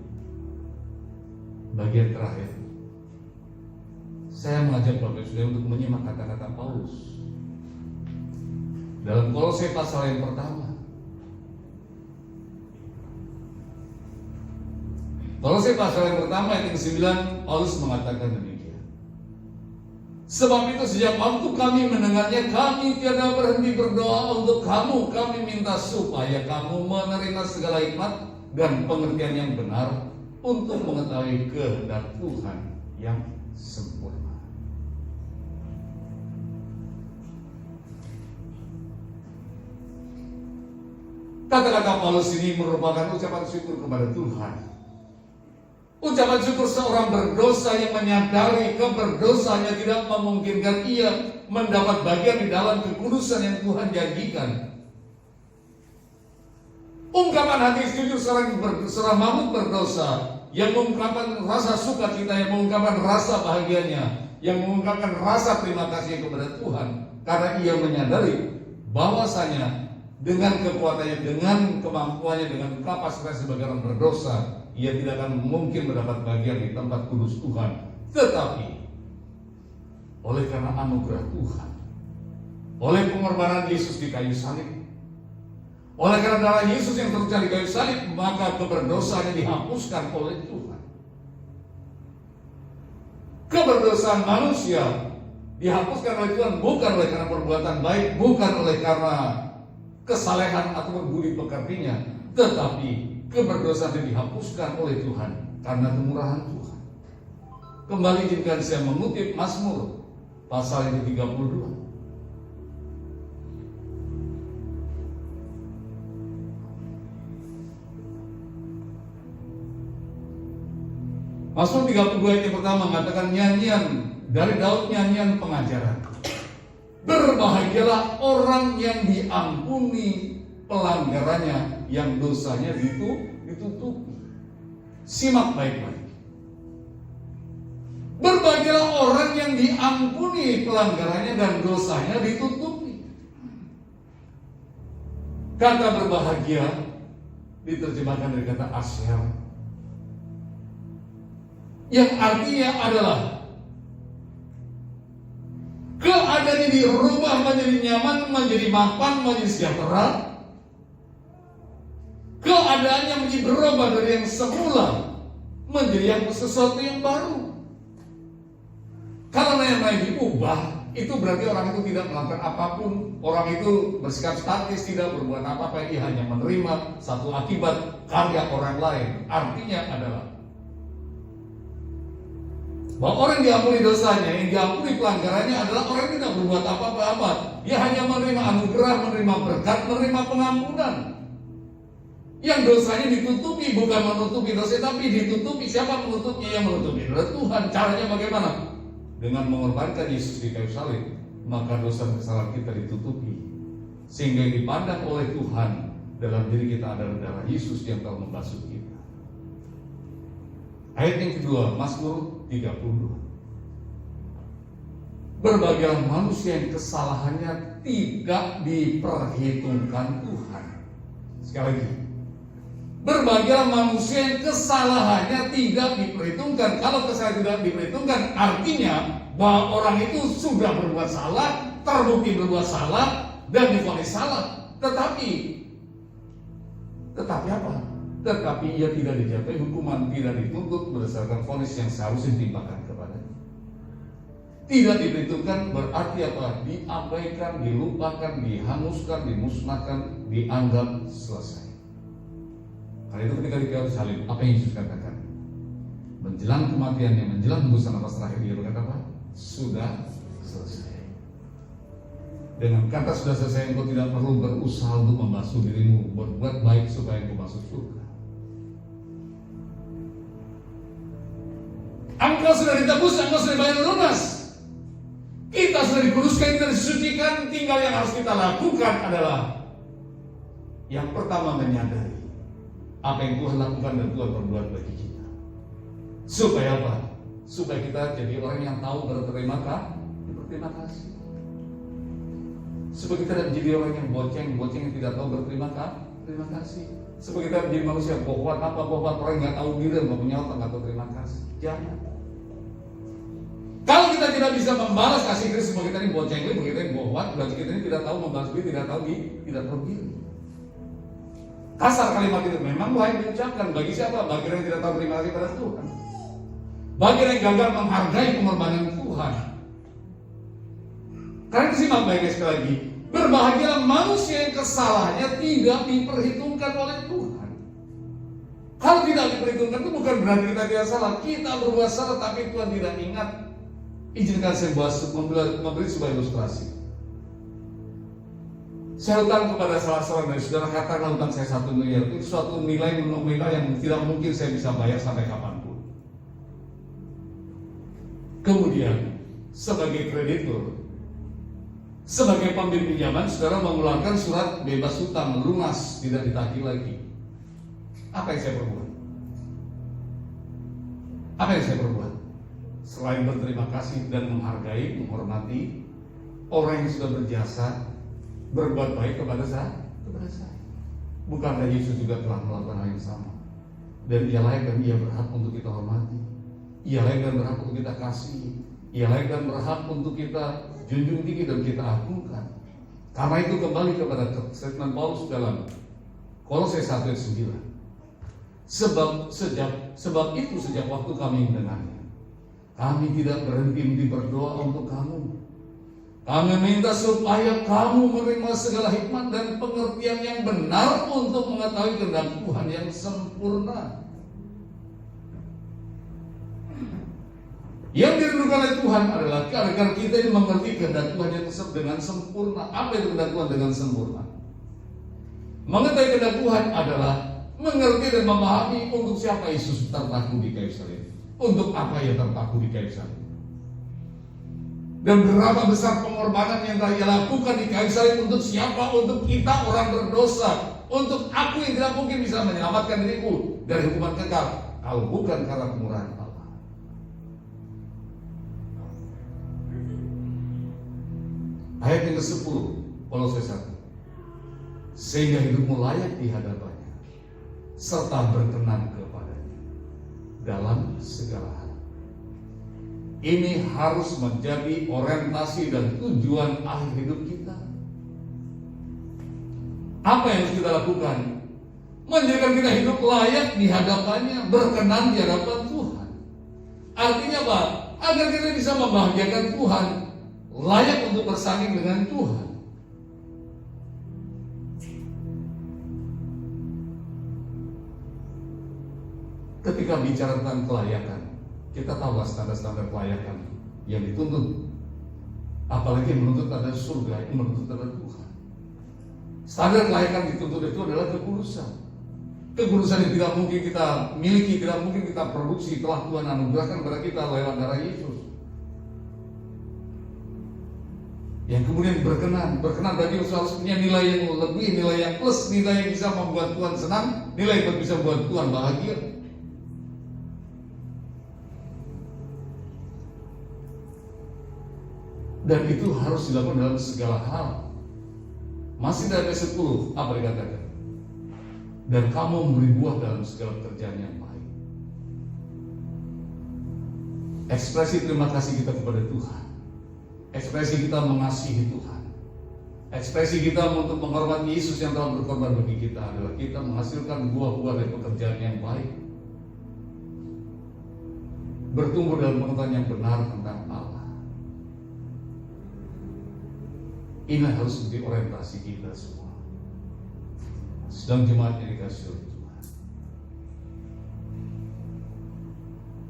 bagian terakhir, saya mengajak Bapak Ibu Saudara untuk menyimak kata-kata Paulus dalam Kolose pasal yang pertama. Kolose pasal yang pertama ayat 9, Paulus mengatakan demikian. Sebab itu sejak waktu kami mendengarnya, kami tiada berhenti berdoa untuk kamu. Kami minta supaya kamu menerima segala hikmat dan pengertian yang benar untuk mengetahui kehendak Tuhan yang sempurna. Kata-kata Paulus ini merupakan ucapan syukur kepada Tuhan. Ucapan syukur seorang berdosa yang menyadari keberdosanya tidak memungkinkan ia mendapat bagian di dalam kekudusan yang Tuhan janjikan. Ungkapan hati jujur seorang makhluk berdosa yang mengungkapkan rasa sukacita, yang mengungkapkan rasa bahagianya, yang mengungkapkan rasa terima kasih kepada Tuhan karena ia menyadari bahwasanya dengan kekuatannya, dengan kemampuannya, dengan kapasitas sebagai orang berdosa, ia tidak akan mungkin mendapat bagian di tempat kudus Tuhan. Tetapi oleh karena anugerah Tuhan, oleh pengorbanan Yesus di kayu salib, oleh karena darah Yesus yang tercurah di kayu salib, maka keberdosaannya dihapuskan oleh Tuhan. Keberdosaan manusia dihapuskan oleh Tuhan bukan oleh karena perbuatan baik, bukan oleh karena kesalehan atau budi pekertinya, tetapi keberdosaan yang dihapuskan oleh Tuhan karena kemurahan Tuhan. Kembali izinkan saya mengutip Mazmur pasal yang ke-32. Mazmur 32 ayat yang pertama mengatakan nyanyian dari Daud, nyanyian pengajaran. Berbahagialah orang yang diampuni pelanggarannya, yang dosanya ditutupi. Simak baik-baik. Berbahagialah orang yang diampuni pelanggarannya dan dosanya ditutupi. Kata berbahagia diterjemahkan dari kata asyar, yang artinya adalah keadaannya dirubah menjadi nyaman, menjadi mapan, menjadi sejahtera. Keadaannya menjadi berubah dari yang semula menjadi yang sesuatu yang baru. Kalau yang lain diubah, itu berarti orang itu tidak melakukan apapun. Orang itu bersikap statis, tidak berbuat apa-apa. Ia hanya menerima satu akibat karya orang lain. Artinya adalah bahwa orang yang diampuni dosanya, yang diampuni pelanggarannya adalah orang yang tidak berbuat apa-apa. Dia hanya menerima anugerah, menerima berkat, menerima pengampunan. Yang dosanya ditutupi, bukan menutupi dosa, tapi ditutupi. Siapa menutupnya? Yang menutupi adalah Tuhan. Caranya bagaimana? Dengan mengorbankan Yesus di kayu salib, maka dosa dan kesalahan kita ditutupi. Sehingga yang dipandang oleh Tuhan dalam diri kita adalah darah Yesus yang telah membasuh kita. Ayat yang kedua, Mazmur 32. Berbahagialah manusia yang kesalahannya tidak diperhitungkan Tuhan. Sekali lagi, berbahagialah manusia yang kesalahannya tidak diperhitungkan. Kalau kesalahan tidak diperhitungkan, artinya bahwa orang itu sudah berbuat salah, terbukti berbuat salah, dan divonis salah. Tetapi apa? tetapi ia tidak dijatuhi hukuman, tidak dituntut berdasarkan vonis yang seharusnya ditimpakan kepadanya. Tidak diperhitungkan berarti apa? Diabaikan, dilupakan, dihanguskan, dimusnahkan, dianggap selesai. Karena itu ketika di kayu salib, apa yang Yesus katakan? Menjelang kematiannya, menjelang hembusan nafas terakhir, dia berkata apa? Sudah selesai. Dengan kata sudah selesai, engkau tidak perlu berusaha untuk membasuh dirimu, berbuat baik supaya engkau masuk surga. Engkau sudah ditebus, engkau sudah bayar lunas. Kita sudah dikuduskan, kita disucikan. Tinggal yang harus kita lakukan adalah yang pertama, menyadari apa yang Tuhan lakukan dan Tuhan perbuat bagi kita. Supaya apa? Supaya kita jadi orang yang tahu berterima kasih. Supaya kita tidak menjadi orang yang boceng yang tidak tahu berterima kasih. Supaya kita menjadi manusia bohwat orang nggak tahu diri, nggak punya otak, nggak tahu terima kasih. Jangan. Kalau kita tidak bisa membalas kasih Kristus, bahwa kita ini boceng, bahwa kita ini bohwat, berarti kita ini tidak tahu membalas diri, tidak tahu diri. Kasar kalimat itu memang layak diucapkan bagi siapa? Bagi orang yang tidak tahu terima kasih pada Tuhan. Bagi orang yang gagal menghargai pengorbanan Tuhan. Karena simak baiknya sekali lagi, berbahagialah manusia yang kesalahannya tidak diperhitungkan oleh Tuhan. Kalau tidak diperhitungkan itu bukan berarti kita tidak salah. Kita berbuat salah tapi Tuhan tidak ingat. Izinkan saya memberi sebuah ilustrasi. Saya hutang kepada salah seorang dari saudara, katakan hutang saya 1 miliar. Itu suatu nilai nominal yang tidak mungkin saya bisa bayar sampai kapanpun. Kemudian sebagai kreditur, sebagai pemberi pinjaman, saudara mengeluarkan surat bebas hutang, lunas, tidak ditagih lagi. Apa yang saya perbuat? Apa yang saya perbuat? Selain berterima kasih dan menghargai, menghormati orang yang sudah berjasa, berbuat baik kepada saya. Bukankah Yesus juga telah melakukan hal yang sama? Dan ia layak dan ia berhak untuk kita hormati. Ia layak dan berhak untuk kita kasih. Ia layak dan berhak untuk kita junjung tinggi dan kita agungkan. Karena itu kembali kepada statement Paulus dalam Kolose 1:9. Sebab itu sejak waktu kami mendengarnya, kami tidak berhenti berdoa untuk kamu. Kami minta supaya kamu menerima segala hikmat dan pengertian yang benar untuk mengetahui kehendak Tuhan yang sempurna. Yang dirindukan oleh Tuhan adalah agar kita ini mengerti kehendak Tuhan yang dengan sempurna. Apa itu kehendak Tuhan dengan sempurna? Mengetahui kehendak Tuhan adalah mengerti dan memahami untuk siapa Yesus terpaku di kayu salib. Untuk apa ia terpaku di kayu salib? Dan berapa besar pengorbanan yang telah ia lakukan di kayu salib untuk siapa? Untuk kita orang berdosa. Untuk aku yang tidak mungkin bisa menyelamatkan diriku dari hukuman kekal, kalau bukan karena kemurahan Allah. Ayat yang ke-10 Kolose 1. Sehingga hidupmu layak di hadapannya, serta berkenan kepadanya dalam segala hal. Ini harus menjadi orientasi dan tujuan akhir hidup kita. Apa yang harus kita lakukan? Menjadikan kita hidup layak di hadapannya, berkenan di hadapan Tuhan. Artinya apa? Agar kita bisa membahagiakan Tuhan, layak untuk bersanding dengan Tuhan. Ketika bicara tentang kelayakan, kita tahu standar-standar kelayakan yang dituntut. Apalagi yang menuntut adalah surga, yang menuntut adalah Tuhan. Standar kelayakan dituntut itu adalah kekudusan. Kekudusan yang tidak mungkin kita miliki, tidak mungkin kita produksi, telah Tuhan anugerahkan kepada kita lewat darah Yesus. Yang kemudian berkenan bagi usaha harus punya nilai yang lebih, nilai yang plus, nilai yang bisa membuat Tuhan senang, nilai yang bisa membuat Tuhan bahagia. Dan itu harus dilakukan dalam segala hal. Masih dari 10, apa dikatakan? Dan kamu memberi buah dalam segala pekerjaan yang baik. Ekspresi terima kasih kita kepada Tuhan, ekspresi kita mengasihi Tuhan, Ekspresi kita untuk menghormati Yesus yang telah berkorban bagi kita adalah kita menghasilkan buah-buah dari pekerjaan yang baik, bertumbuh dalam pengetahuan yang benar tentang Allah. Ini harus menjadi orientasi kita semua. Sedang jemaat yang dikasihi oleh Tuhan,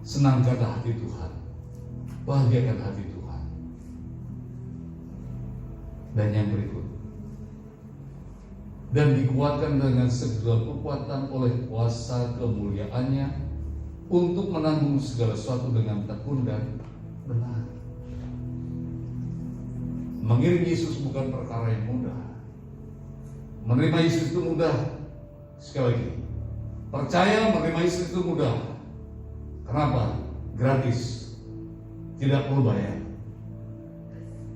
senangkanlah hati Tuhan, bahagiakan hati Tuhan. Dan yang berikut, dan dikuatkan dengan segala kekuatan oleh kuasa kemuliaannya untuk menanggung segala sesuatu dengan tekun dan benar. Mengiring Yesus bukan perkara yang mudah. Menerima Yesus itu mudah. Sekali lagi, percaya menerima Yesus itu mudah. Kenapa? Gratis, tidak perlu bayar.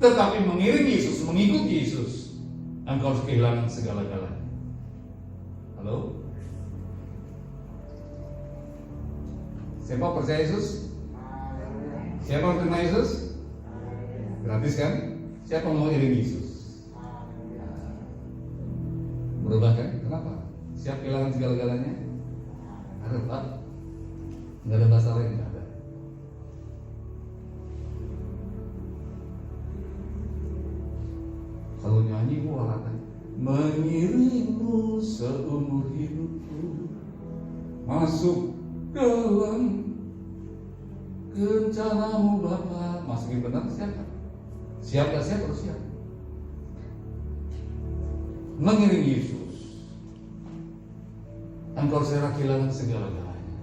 Tetapi mengiring Yesus, mengikuti Yesus, engkau harus kehilangan segala-galanya. Halo? Siapa percaya Yesus? Siapa menerima Yesus? Gratis kan? Siapa mau iring Yesus? Berubah kan? Kenapa? Siap kehilangan segala-galanya? Ada Pak? Nggak ada bahasa lain, nggak ada. Kalau nyanyi gua katanya, mengiringmu seumur hidupku, masuk dalam rencanamu Bapa. Masukin benar siapa? Siap gak siap? Harus siap. Mengiring Yesus, engkau serah kehilangan segala-galanya.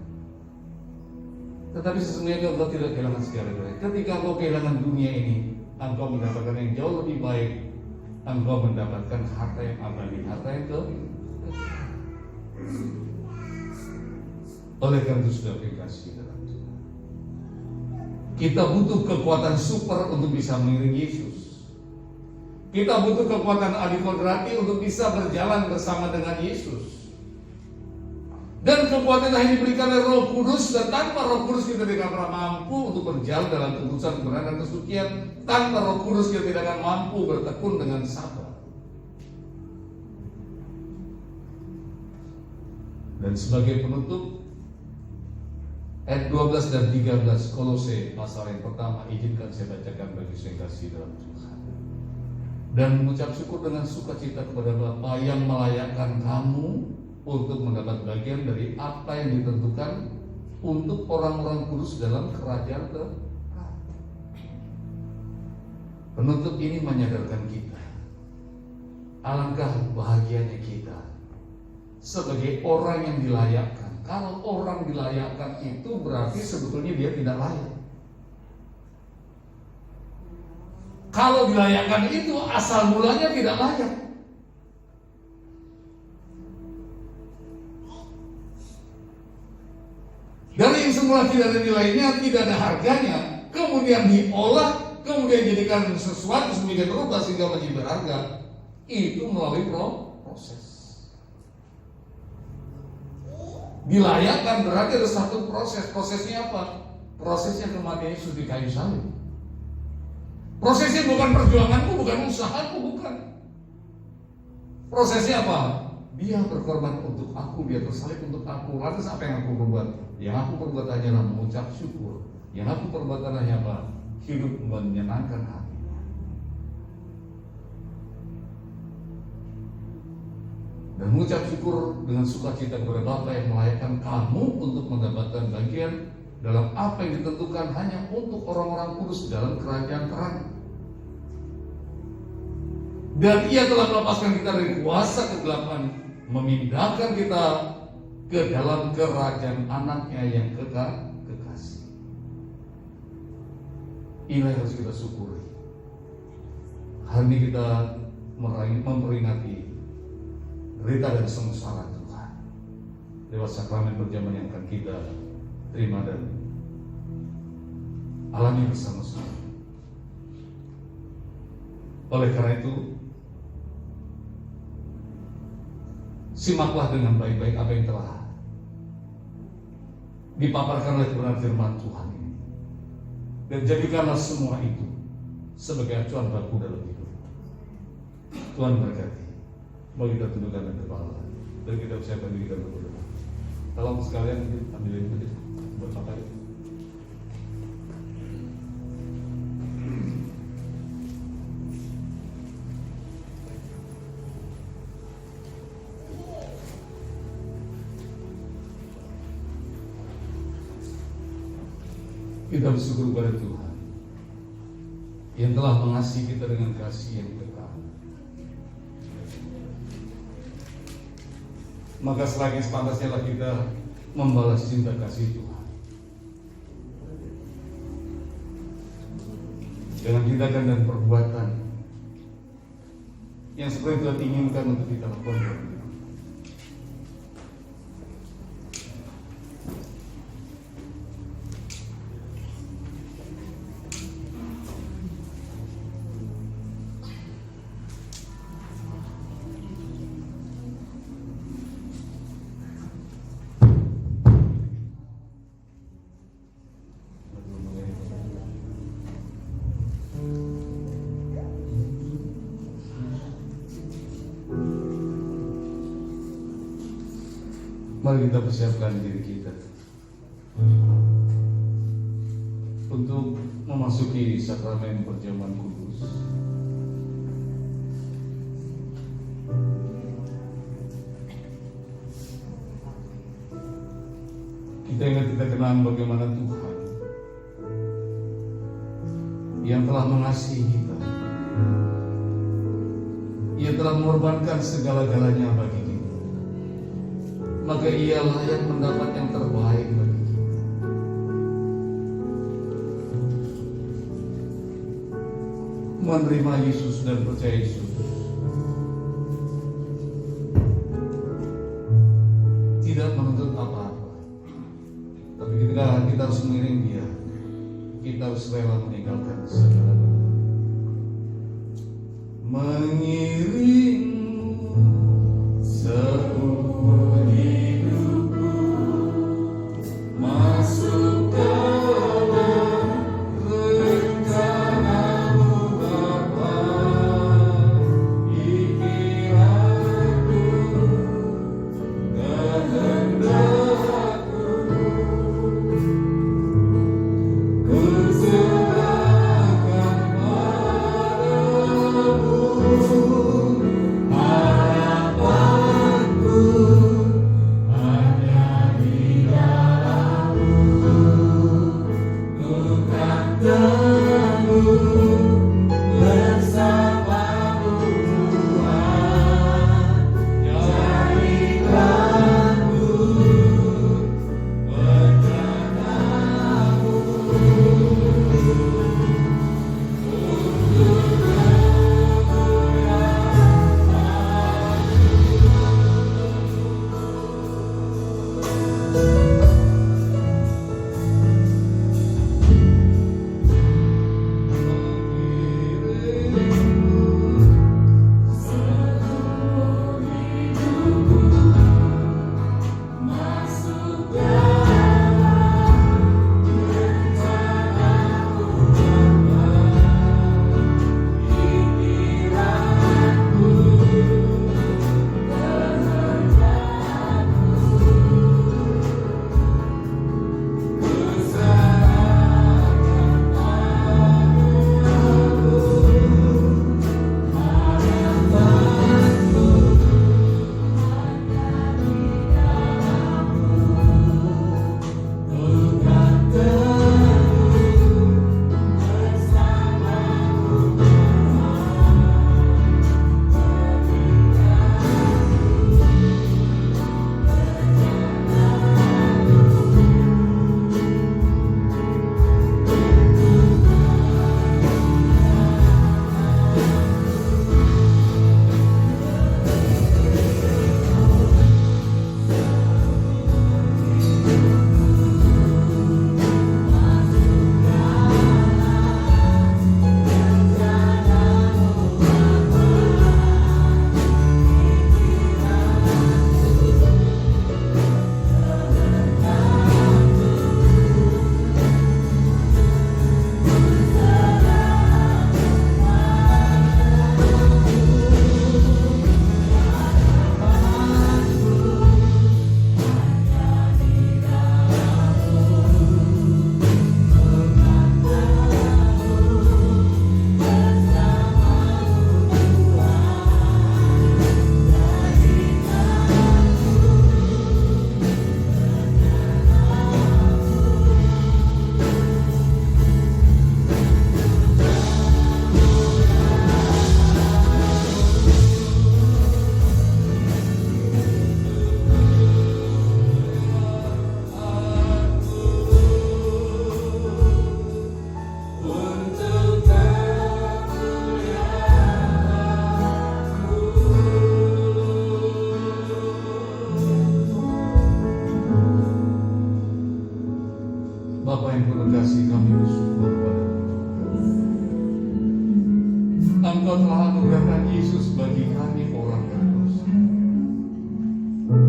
Tetapi sesungguhnya engkau tidak kehilangan segala-galanya. Ketika engkau kehilangan dunia ini, engkau mendapatkan yang jauh lebih baik. Engkau mendapatkan harta yang abadi, harta yang oleh karena itu sudah dikasih dalam Tuhan. Kita butuh kekuatan super untuk bisa mengiring Yesus. Kita butuh kekuatan adikodrati untuk bisa berjalan bersama dengan Yesus. Dan kekuatan yang diberikan oleh Roh Kudus, dan tanpa Roh Kudus kita tidak akan mampu untuk berjalan dalam keputusan kebenaran dan kesucian. Tanpa Roh Kudus kita tidak akan mampu bertekun dengan sabar. Dan sebagai penutup, ayat 12 dan 13 Kolose pasal yang pertama, izinkan saya bacakan bagi saya kasih dalam Tuhan. Dan mengucap syukur dengan sukacita kepada Bapa yang melayakkan kamu untuk mendapat bagian dari apa yang ditentukan untuk orang-orang kudus dalam kerajaan Tuhan. Penutup ini menyadarkan kita, alangkah bahagianya kita sebagai orang yang dilayakkan. Kalau orang dilayakkan itu berarti sebetulnya dia tidak layak. Kalau dilayakkan itu asal mulanya tidak layak. Dari yang semula tidak ada nilainya, tidak ada harganya, kemudian diolah, kemudian dijadikan sesuatu sedemikian rupa sehingga menjadi berharga. Itu melalui proses. Dilayakkan berarti ada satu proses. Prosesnya apa? Prosesnya kematian Yesus di kayu salib. Prosesnya bukan perjuanganku, bukan usahaku, bukan. Prosesnya apa? Dia berkorban untuk aku, dia tersalib untuk aku. Lantas apa yang aku perbuat? Yang aku perbuat hanyalah mengucap syukur. Yang aku perbuat hanya apa? Hidup menyenangkan hati. Dan mengucap syukur dengan sukacita kepada Bapa yang melayakkan kamu untuk mendapatkan bagian dalam apa yang ditentukan hanya untuk orang-orang kudus dalam kerajaan terang. Dan Ia telah melepaskan kita dari kuasa kegelapan, memindahkan kita ke dalam kerajaan anaknya yang kekasih. Inilah yang harus kita syukuri. Hari ini kita memperingati derita dan sengsara Tuhan lewat sakramen perjamuan yang akan kita terima dan alami bersama-sama. Oleh karena itu, simaklah dengan baik-baik apa yang telah dipaparkan oleh kebenaran firman Tuhan ini, dan jadikanlah semua itu sebagai acuan baku dalam hidup. Tuhan berkati. Mari kita tundukkan kepala dan kita siapkan diri kita berdoa. Kalau sekalian ambilin itu buat pakai. Kita bersyukur kepada Tuhan yang telah mengasihi kita dengan kasih yang kekal. Maka selagi sepantasnya lah kita membalas cinta kasih Tuhan dengan tindakan dan perbuatan yang seperti Tuhan inginkan untuk kita lakukan. Mari kita persiapkan diri kita untuk memasuki sakramen perjamuan kudus. Kita ingat, kita kenal bagaimana Tuhan yang telah mengasihi kita. Ia telah mengorbankan segala-galanya bagi kita. Maka ia layak mendapat yang terbaik bagi kita. Menerima Yesus dan percaya Yesus tidak menuntut apa-apa, tapi ketika kita harus mengiring Dia, kita harus rela meninggalkan segala-galanya. Mengiringmu seumur hidupku, masuk dalam rencanamu Bapa, pikiranku, kehendakku, ku serahkan Engkau telah anugerahkan Yesus bagi kami orang berdosa.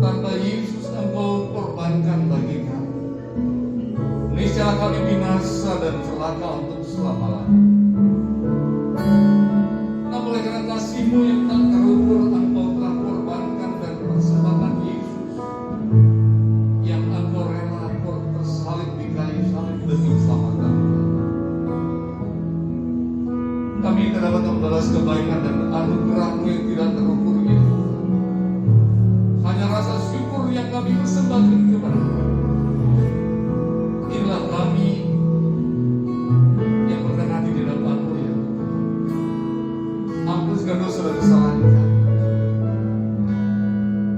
Tanpa Yesus Engkau korbankan bagi kami, niscaya kami binasa dan celaka untuk selama-lamanya. Namun oleh karena kasih-Mu yang tak terukur, Engkau telah korbankan dan persembahkan Yesus yang Engkau rela tersalib di kayu salib demi keselamatan kami. Tidak dapat membalas kebaikan dan anugerah-Mu yang tidak terukur itu. Hanya rasa syukur yang kami persembahkan kepada-Mu. Inilah kami yang berkenan hati di hadapan-Mu ya Tuhan. Ampun segala dosa dan kesalahan kami.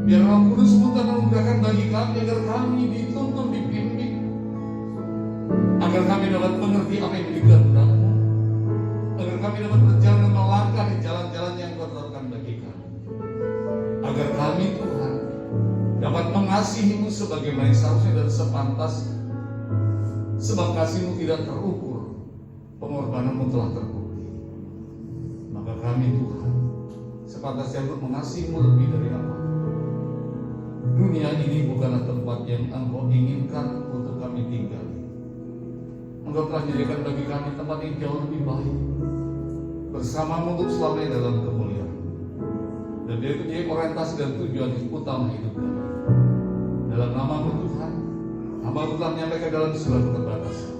Biar Roh Kudus pun tak menganugerahkan bagi kami agar kami dituntun, dibimbing, agar kami dapat mengerti apa yang menjadi kehendak-Mu, agar kami dapat berjalan dan melangkah di jalan-jalan yang Kau tetapkan bagi kami, agar kami Tuhan dapat mengasihi-Mu sebagaimana seharusnya dan sepantasnya. Sebab kasih-Mu tidak terukur, pengorbanan-Mu telah terbukti. Maka kami Tuhan sepantasnya untuk mengasihi-Mu lebih dari apa. Dunia ini bukanlah tempat yang Engkau inginkan untuk kami tinggal. Engkau telah menyediakan bagi kami tempat yang jauh lebih baik, bersama-Mu untuk selamanya dalam kemuliaan. Dan dia itu jadi orientasi dan tujuan utama hidup kami. Dalam nama-Mu Tuhan, hamba-Mu telah menyampaikan dalam segala keterbatasan.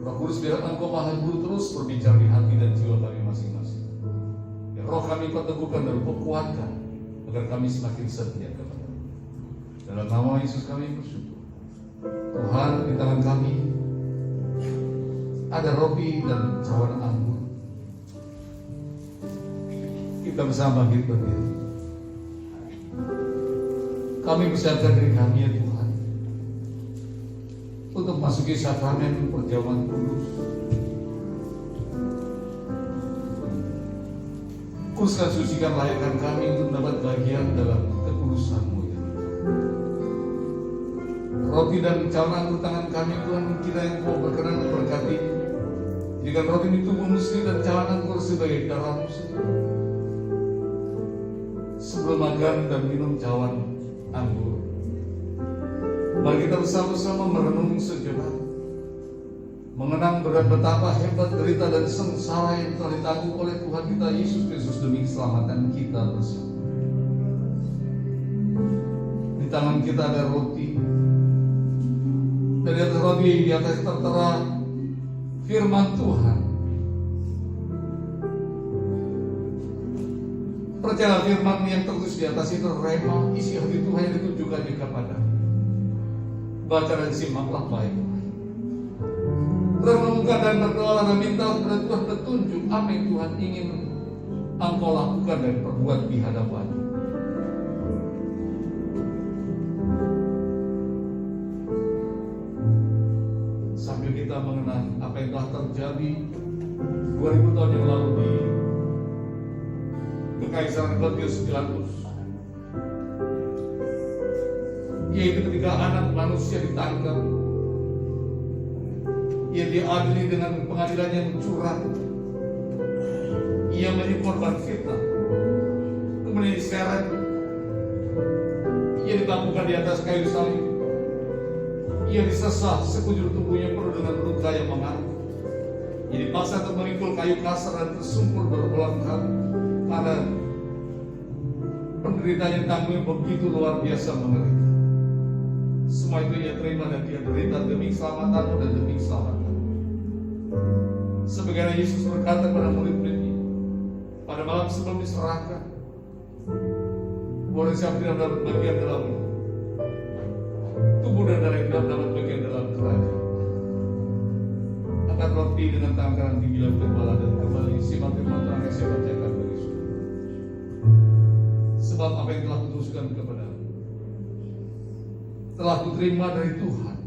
Roh Kudus, biar Engkau Maha Guru terus berbicara di hati dan jiwa kami masing-masing. Ya Roh kami Kau teguhkan dan Kau kuatkan, agar kami semakin setia kepada-Mu. Dalam nama Yesus kami bersyukur. Tuhan, di tangan kami ada roti dan cawan anggur. Kita bersama bangkit berdiri. Kami bersiapkan diri kami ya Tuhan untuk masuki sakramen perjamuan kudus. Kuduskan, sucikan, layakkan kami untuk mendapat bagian dalam kekudusan-Mu ya Tuhan. Roti dan cawan anggur tangan kami Tuhan, kita yang Kau berkenan memberkati. Jadikan roti ini tubuh-Mu sendiri dan cawan anggur sebagai darah-Mu sendiri. Sebelum makan dan minum cawan anggur, mari kita bersama-sama merenung sejenak, mengenang berat betapa hebat derita dan sengsara yang telah ditanggung oleh Tuhan kita Yesus Kristus demi keselamatan kita bersama. Di tangan kita ada roti, dan di atas roti di atas tertera firman Tuhan. Percayalah firman yang tertulis di atas itu rema, isi hati Tuhan yang ditujukannya kepada. Baca dan simaklah baik-baik. Renungkan dan berdoa dan minta kepada Tuhan petunjuk apa yang Tuhan ingin Engkau lakukan dan perbuat di hadapan-Nya. Sambil kita mengenang apa yang telah terjadi 2000 tahun yang lalu di Kekaisaran Claudius, yaitu ketika anak manusia ditangkap, ia diadili dengan pengadilan yang curang, ia menjadi korban fitnah, kemudian diseret, ia dibakukan di atas kayu salib, ia disesah sekujur tubuhnya penuh dengan luka yang mengantuk, ia dipaksa untuk memikul kayu kasar dan tersungkur berulang kali. Karena penderitaan yang tanggung begitu luar biasa mengerikan. Semua itu ia terima dan dia derita demi keselamatan-Mu dan demi keselamatan. Sebagaimana Yesus berkata kepada murid-murid-Nya pada malam sebelum diserahkan, boleh siapa tidak dapat bagian dalam tubuh dan darah yang tidak dapat bagian dalam kerajaan. Angkat roti dengan tangan kanan tinggi kepala dan kembali simak firman Tuhan yang saya bacakan bagi saudara. Sebab apa yang telah kutuliskan kepadamu telah kuterima dari Tuhan,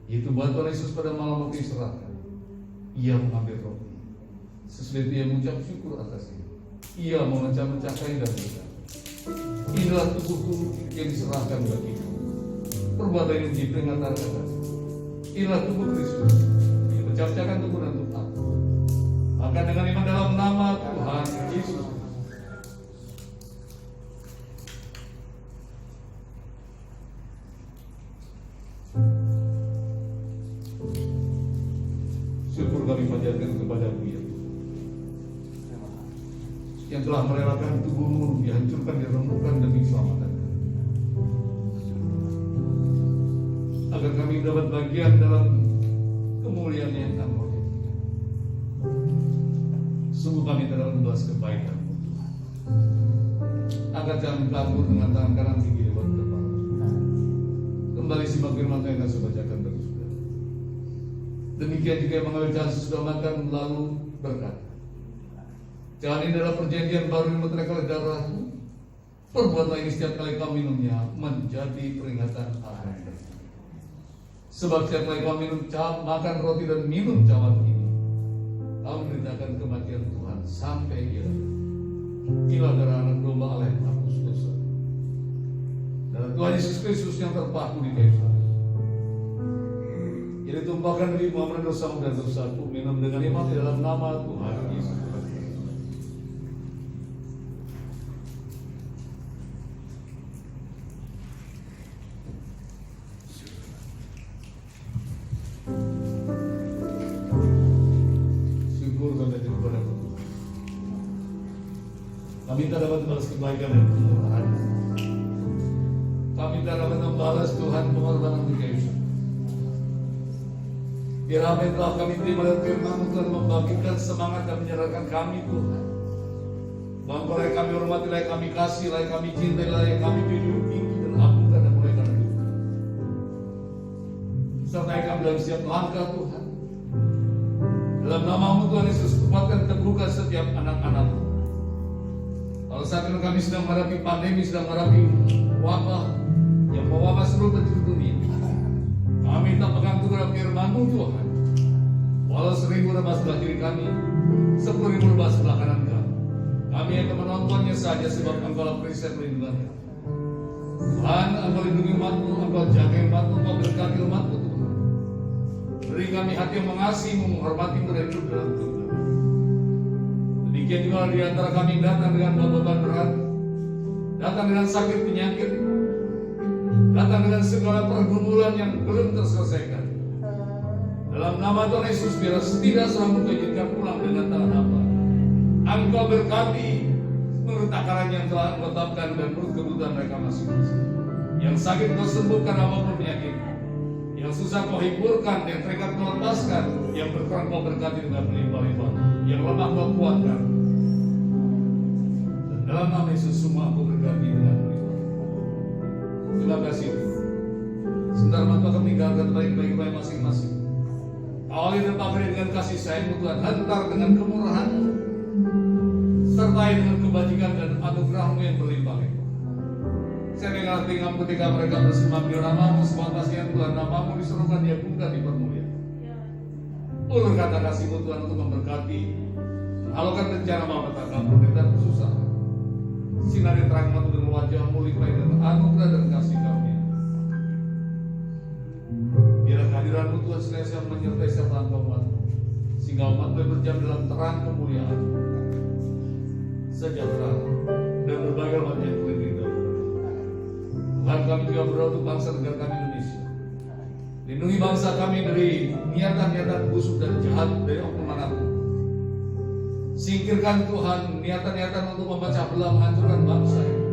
yaitu bantuan Yesus pada malam waktu diserahkan. Ia mengambil roti, sesudah itu ia mengucap syukur atasnya. Ia memecah-mecahkannya dan berkata, inilah tubuhku yang diserahkan bagimu. Perbuatan ini diperingatan akan. Inilah tubuh Kristus yang dipecah-pecahkan untuk aku. Maka dengan iman dalam nama Tuhan panjatkan kepada-Mu ya Tuhan, yang telah merelakan tubuh-Mu dihancurkan, diremukkan demi keselamatan kami, agar kami dapat bagian dalam kemuliaan yang Engkau berikan. Sungguh kami telah membalas kebaikan-Mu Tuhan, agar jangan kabur dengan tangan kanan tinggi lewat depan. Kembali simak firman yang akan saya bacakan bagi saudara. Demikian juga yang mengambil jalan sesudah makan lalu berkata, "Jangan ini adalah perjanjian baru yang menteraikan oleh darahku. Perbuatlah ini setiap kali kau minumnya menjadi peringatan akan Dia. Sebab setiap kali kau makan roti dan minum cawan ini, kau memberitakan kematian Tuhan sampai Dia datang. Inilah darah anak domba Allah yang menghapus dosa. Darah Tuhan Yesus Kristus yang terpaku di kayu salib. Jadi tumpahkan demi mengampuni dosamu dan dosaku. Minum dengan iman di dalam nama Tuhan Yesus Kristus." Kami tak dapat membalas kebaikan dan kemurahan. Kami tak dapat membalas Tuhan pengorbanan di kayu salib. Biar apa yang telah kami terima dari firman-Mu Tuhan membangkitkan semangat dan menyerahkan kami Tuhan. Bahwa layak kami hormati, layak kami kasih, layak kami cintai, layak kami jujur, tinggi dan agunkan dan mulai karena itu. Sertai kami dalam setiap langkah Tuhan. Dalam nama-Mu Tuhan Yesus, kuatkan terbuka setiap anak-anak-Mu. Kalau saat ini kami sedang menghadapi pandemi, sedang menghadapi wabah yang mewabah seluruh penjuru dunia, kami tak pegang teguh dalam firman-Mu Tuhan. Walau 1000 rebah sebelah kiri kami, 10.000 rebah sebelah kanan kami, kami akan menontonnya saja sebab Engkau perisai perlindungan. Tuhan, Engkau lindungi umat-Mu, Engkau jaga umat-Mu, Engkau berkati umat-Mu Tuhan. Beri kami hati yang mengasihi-Mu, menghormati-Mu dan hidup dalam Tuhan. Demikian juga di antara kami datang dengan beban berat, datang dengan sakit penyakit, datang dengan segala pergumulan yang belum terselesaikan. Dalam nama Tuhan Yesus, biar tidak seorang pun diizinkan pulang dengan tangan hampa. Engkau berkati menurut takaran yang telah Engkau tetapkan dan menurut kebutuhan mereka masing-masing. Yang sakit Kau sembuhkan apapun penyakit, yang susah Kau hiburkan, yang terikat Kau lepaskan, yang berkurang Kau berkati dengan melimpah-limpah, yang lemah Kau kuatkan. Dan dalam nama Yesus semua Kau berkati dengan melimpah. Terima kasih Tuhan. Sebentar mata kami tinggalkan baik-baik masing-masing. Awali dan pakai dengan kasih sayang-Mu Tuhan, hantar dengan kemurahan-Mu, sertai dengan kebajikan dan anugerah-Mu yang berlimpah-limpah. Saya dengar tinggal ketika mereka bersemangat nama-Mu, semua kasihan Tuhan, nama-Mu diserukan, diagungkan, dipermuliakan. Ulur kata kasih-Mu Tuhan untuk memberkati, menghalalkan rencana malapetaka, penderitaan kesusahan. Sinar yang terang mata dengan wajah-Mu limpah dengan anugerah dan kasih karunia. Biarlah kehadiran-Mu Tuhan senantiasa menyertai setiap langkah umat-Mu, sehingga umat boleh berjalan dalam terang kemuliaan, sejahtera, dan berbagai macam yang boleh dihidupkan. Tuhan, kami juga berdoa untuk bangsa negara kami Indonesia. Lindungi bangsa kami dari niatan-niatan busuk dan jahat dari oknum manapun. Singkirkan Tuhan niatan-niatan untuk memecah belah, menghancurkan bangsa ini.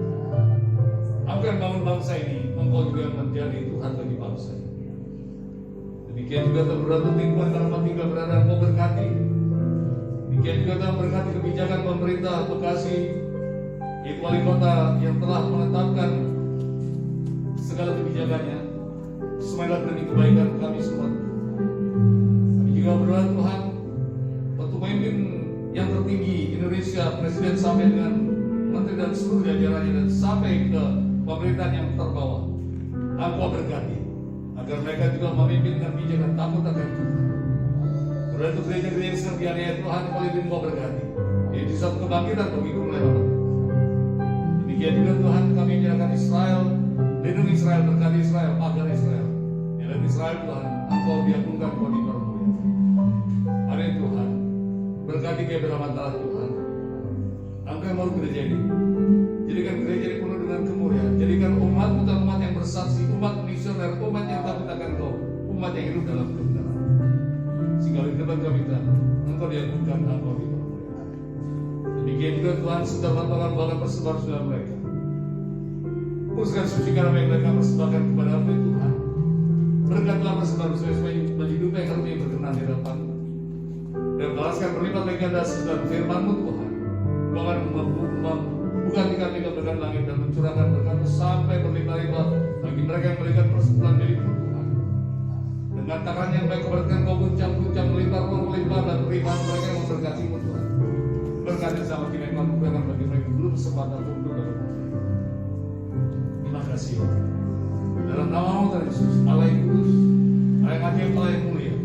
Akan bangun bangsa ini, Engkau juga menjadi Tuhan bagi bangsa ini. Demikian juga terberdoa untuk lingkungan tempat tinggal berada, Engkau berkati. Demikian juga telah berkati kebijakan pemerintah Bekasi, yaitu wali kota yang telah menetapkan segala kebijakannya semuanya demi kebaikan kami semua. Kami juga berdoa Tuhan untuk pemimpin yang tertinggi Indonesia, Presiden sampai dengan Menteri dan seluruh jajarannya dan sampai ke pemerintahan yang terbawah. Engkau berkati agar mereka juga memimpin dengan bijak dan takut akan Tuhan. Berdoa untuk gereja-gereja yang sedang dianiaya Tuhan, Engkau berkati. Ini di satu kebangkitan begitu mulai lama. Demikian juga Tuhan, kami menyerahkan Israel, lindungi Israel, berkati Israel, agar Israel. Dalam Israel Tuhan, Engkau diagungkan, Engkau dipermuliakan. Amin Tuhan, berkati keberkahan Tuhan. Engkau yang mau gereja ini, jadikan gereja ini penuh dengan kemuliaan. Jadikan umat-Mu dan umat yang bersaksi, umat misioner, umat yang takut akan Kau, umat yang hidup dalam kebenaran. Sehingga di depan kami Tuhan, diagunkan, Engkau dipermuliakan. Demikian juga Tuhan sudah melakukan bahkan persembahan mereka. Khususkan sucikan apa yang mereka persembahkan kepada Engkau Tuhan. Berkatlah persembahan supaya menghidupkan yang kami berkenan di hadapan. Dan balaskan berlipat ganda sesudah firman-Mu Tuhan. Bahkan bukan kami keberkahan langit dan mencurahkan berkat-Mu sampai berlimpah-limpah bagi mereka yang memberikan persekutuan milik-Mu Tuhan. Dengan tangan yang baik keberkatan Kau guncang-guncang melimpah dan beriman mereka yang memberkati-Mu Tuhan. Berkati sama kita yang membukakan bagi mereka belum kesempatan untuk dalam. Terima kasih ya. Dalam nama-Mu Tuhan Yesus, Allah yang kudus, Allah yang adil, Allah yang mulia.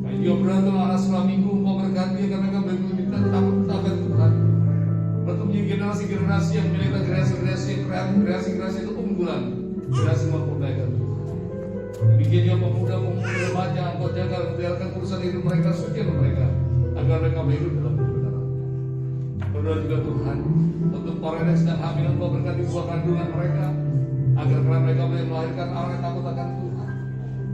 Kami juga berantem anak sekolah minggu, Engkau berkati karena mereka berminta takut akan Tuhan. Bentuknya generasi-generasi yang militer, generasi-generasi yang kreasi-generasi itu unggulan, generasi memperbaikkan Tuhan. Demikian juga pemuda-pemuda remaja, Engkau jaga dan biarkan urusan hidup mereka, suci mereka, agar mereka hidup dalam kebenaran. Berdoa juga Tuhan untuk para yang sedang hamil, Engkau berkati buah kandungan mereka, agar mereka boleh melahirkan anak yang takut akan Tuhan.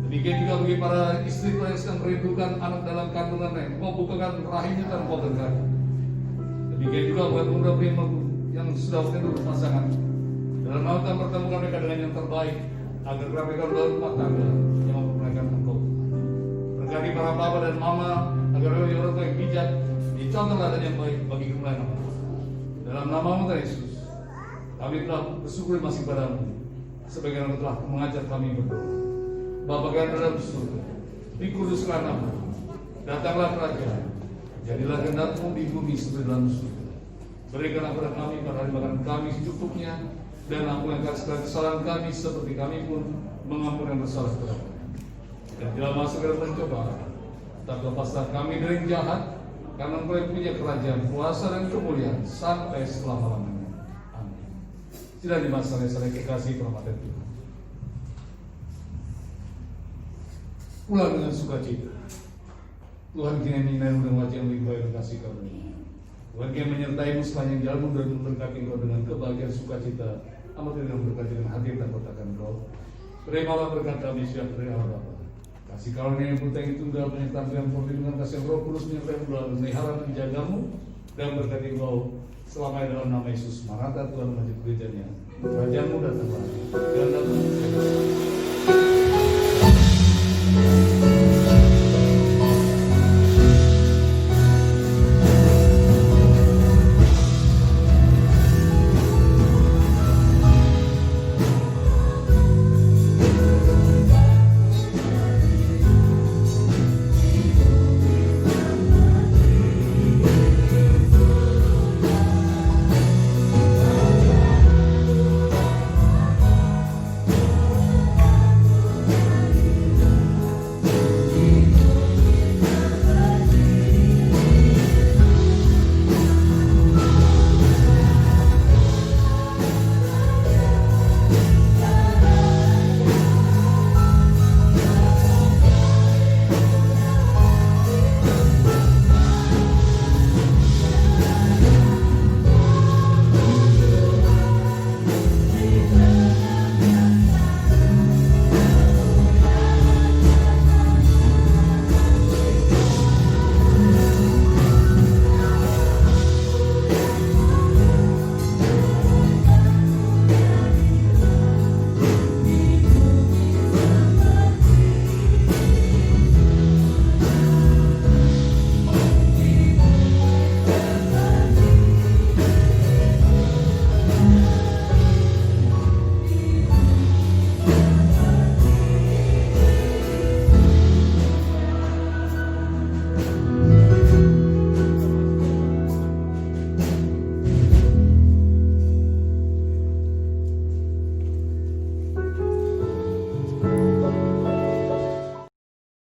Demikian juga bagi para istri yang sedang merindukan anak dalam kandungannya, Engkau bukakan rahimnya dan Engkau berkati. Demikian juga buat pemuda yang sudah menentukan pasangan, dalam mau pertemukan mereka dengan yang terbaik, agar mereka dalam rumah tangga yang memperkenalkan Engkau. Berkati para bapa dan mama, agar mereka orang tua yang bijak, dicontoh dan yang baik bagi kemuliaan nama. Dalam nama-Mu Tuhan Yesus, kami telah bersyukur masih padamu, sebagaimana telah mengajar kami berdoa. Bapa kami dalam surga, dikuduskan nama-Mu, datanglah kerajaan, jadilah kehendak-Mu di bumi seperti dalam surga. Berikanlah kepada kami pada hari makan kami secukupnya, dan ampunkan segala kesalahan kami seperti kami pun mengampuni yang bersalah kepada kami. Dan jangan masuk ke dalam pencobaan, tapi lepaslah kami dari yang jahat, karena Engkau yang punya kerajaan, kuasa dan kemuliaan sampai selama-lamanya. Amin. Tidak dimasalahkan saya kekasih perhatian Tuhan. Pulang dengan sukacita. Tuhan kini menyinari dan wajah yang lebih baik kasih karunia. Tuhan kini menyertai-Mu sepanjang jalanmu dan memberkati Engkau dengan kebahagiaan sukacita. Amat dengan berkati dengan hati dan kotakan Engkau. Terimalah berkat kami sudah terima Bapa. Kasih karunia yang putih itu tunggal penyertaan dengan perlindungan kasih Roh Kudus menyertai melalui melihara dan menjagamu dan berkati Engkau selamanya dalam nama Yesus. Maranatha Tuhan melanjut gerejanya. Kerajaan-Mu datanglah. Dan datang.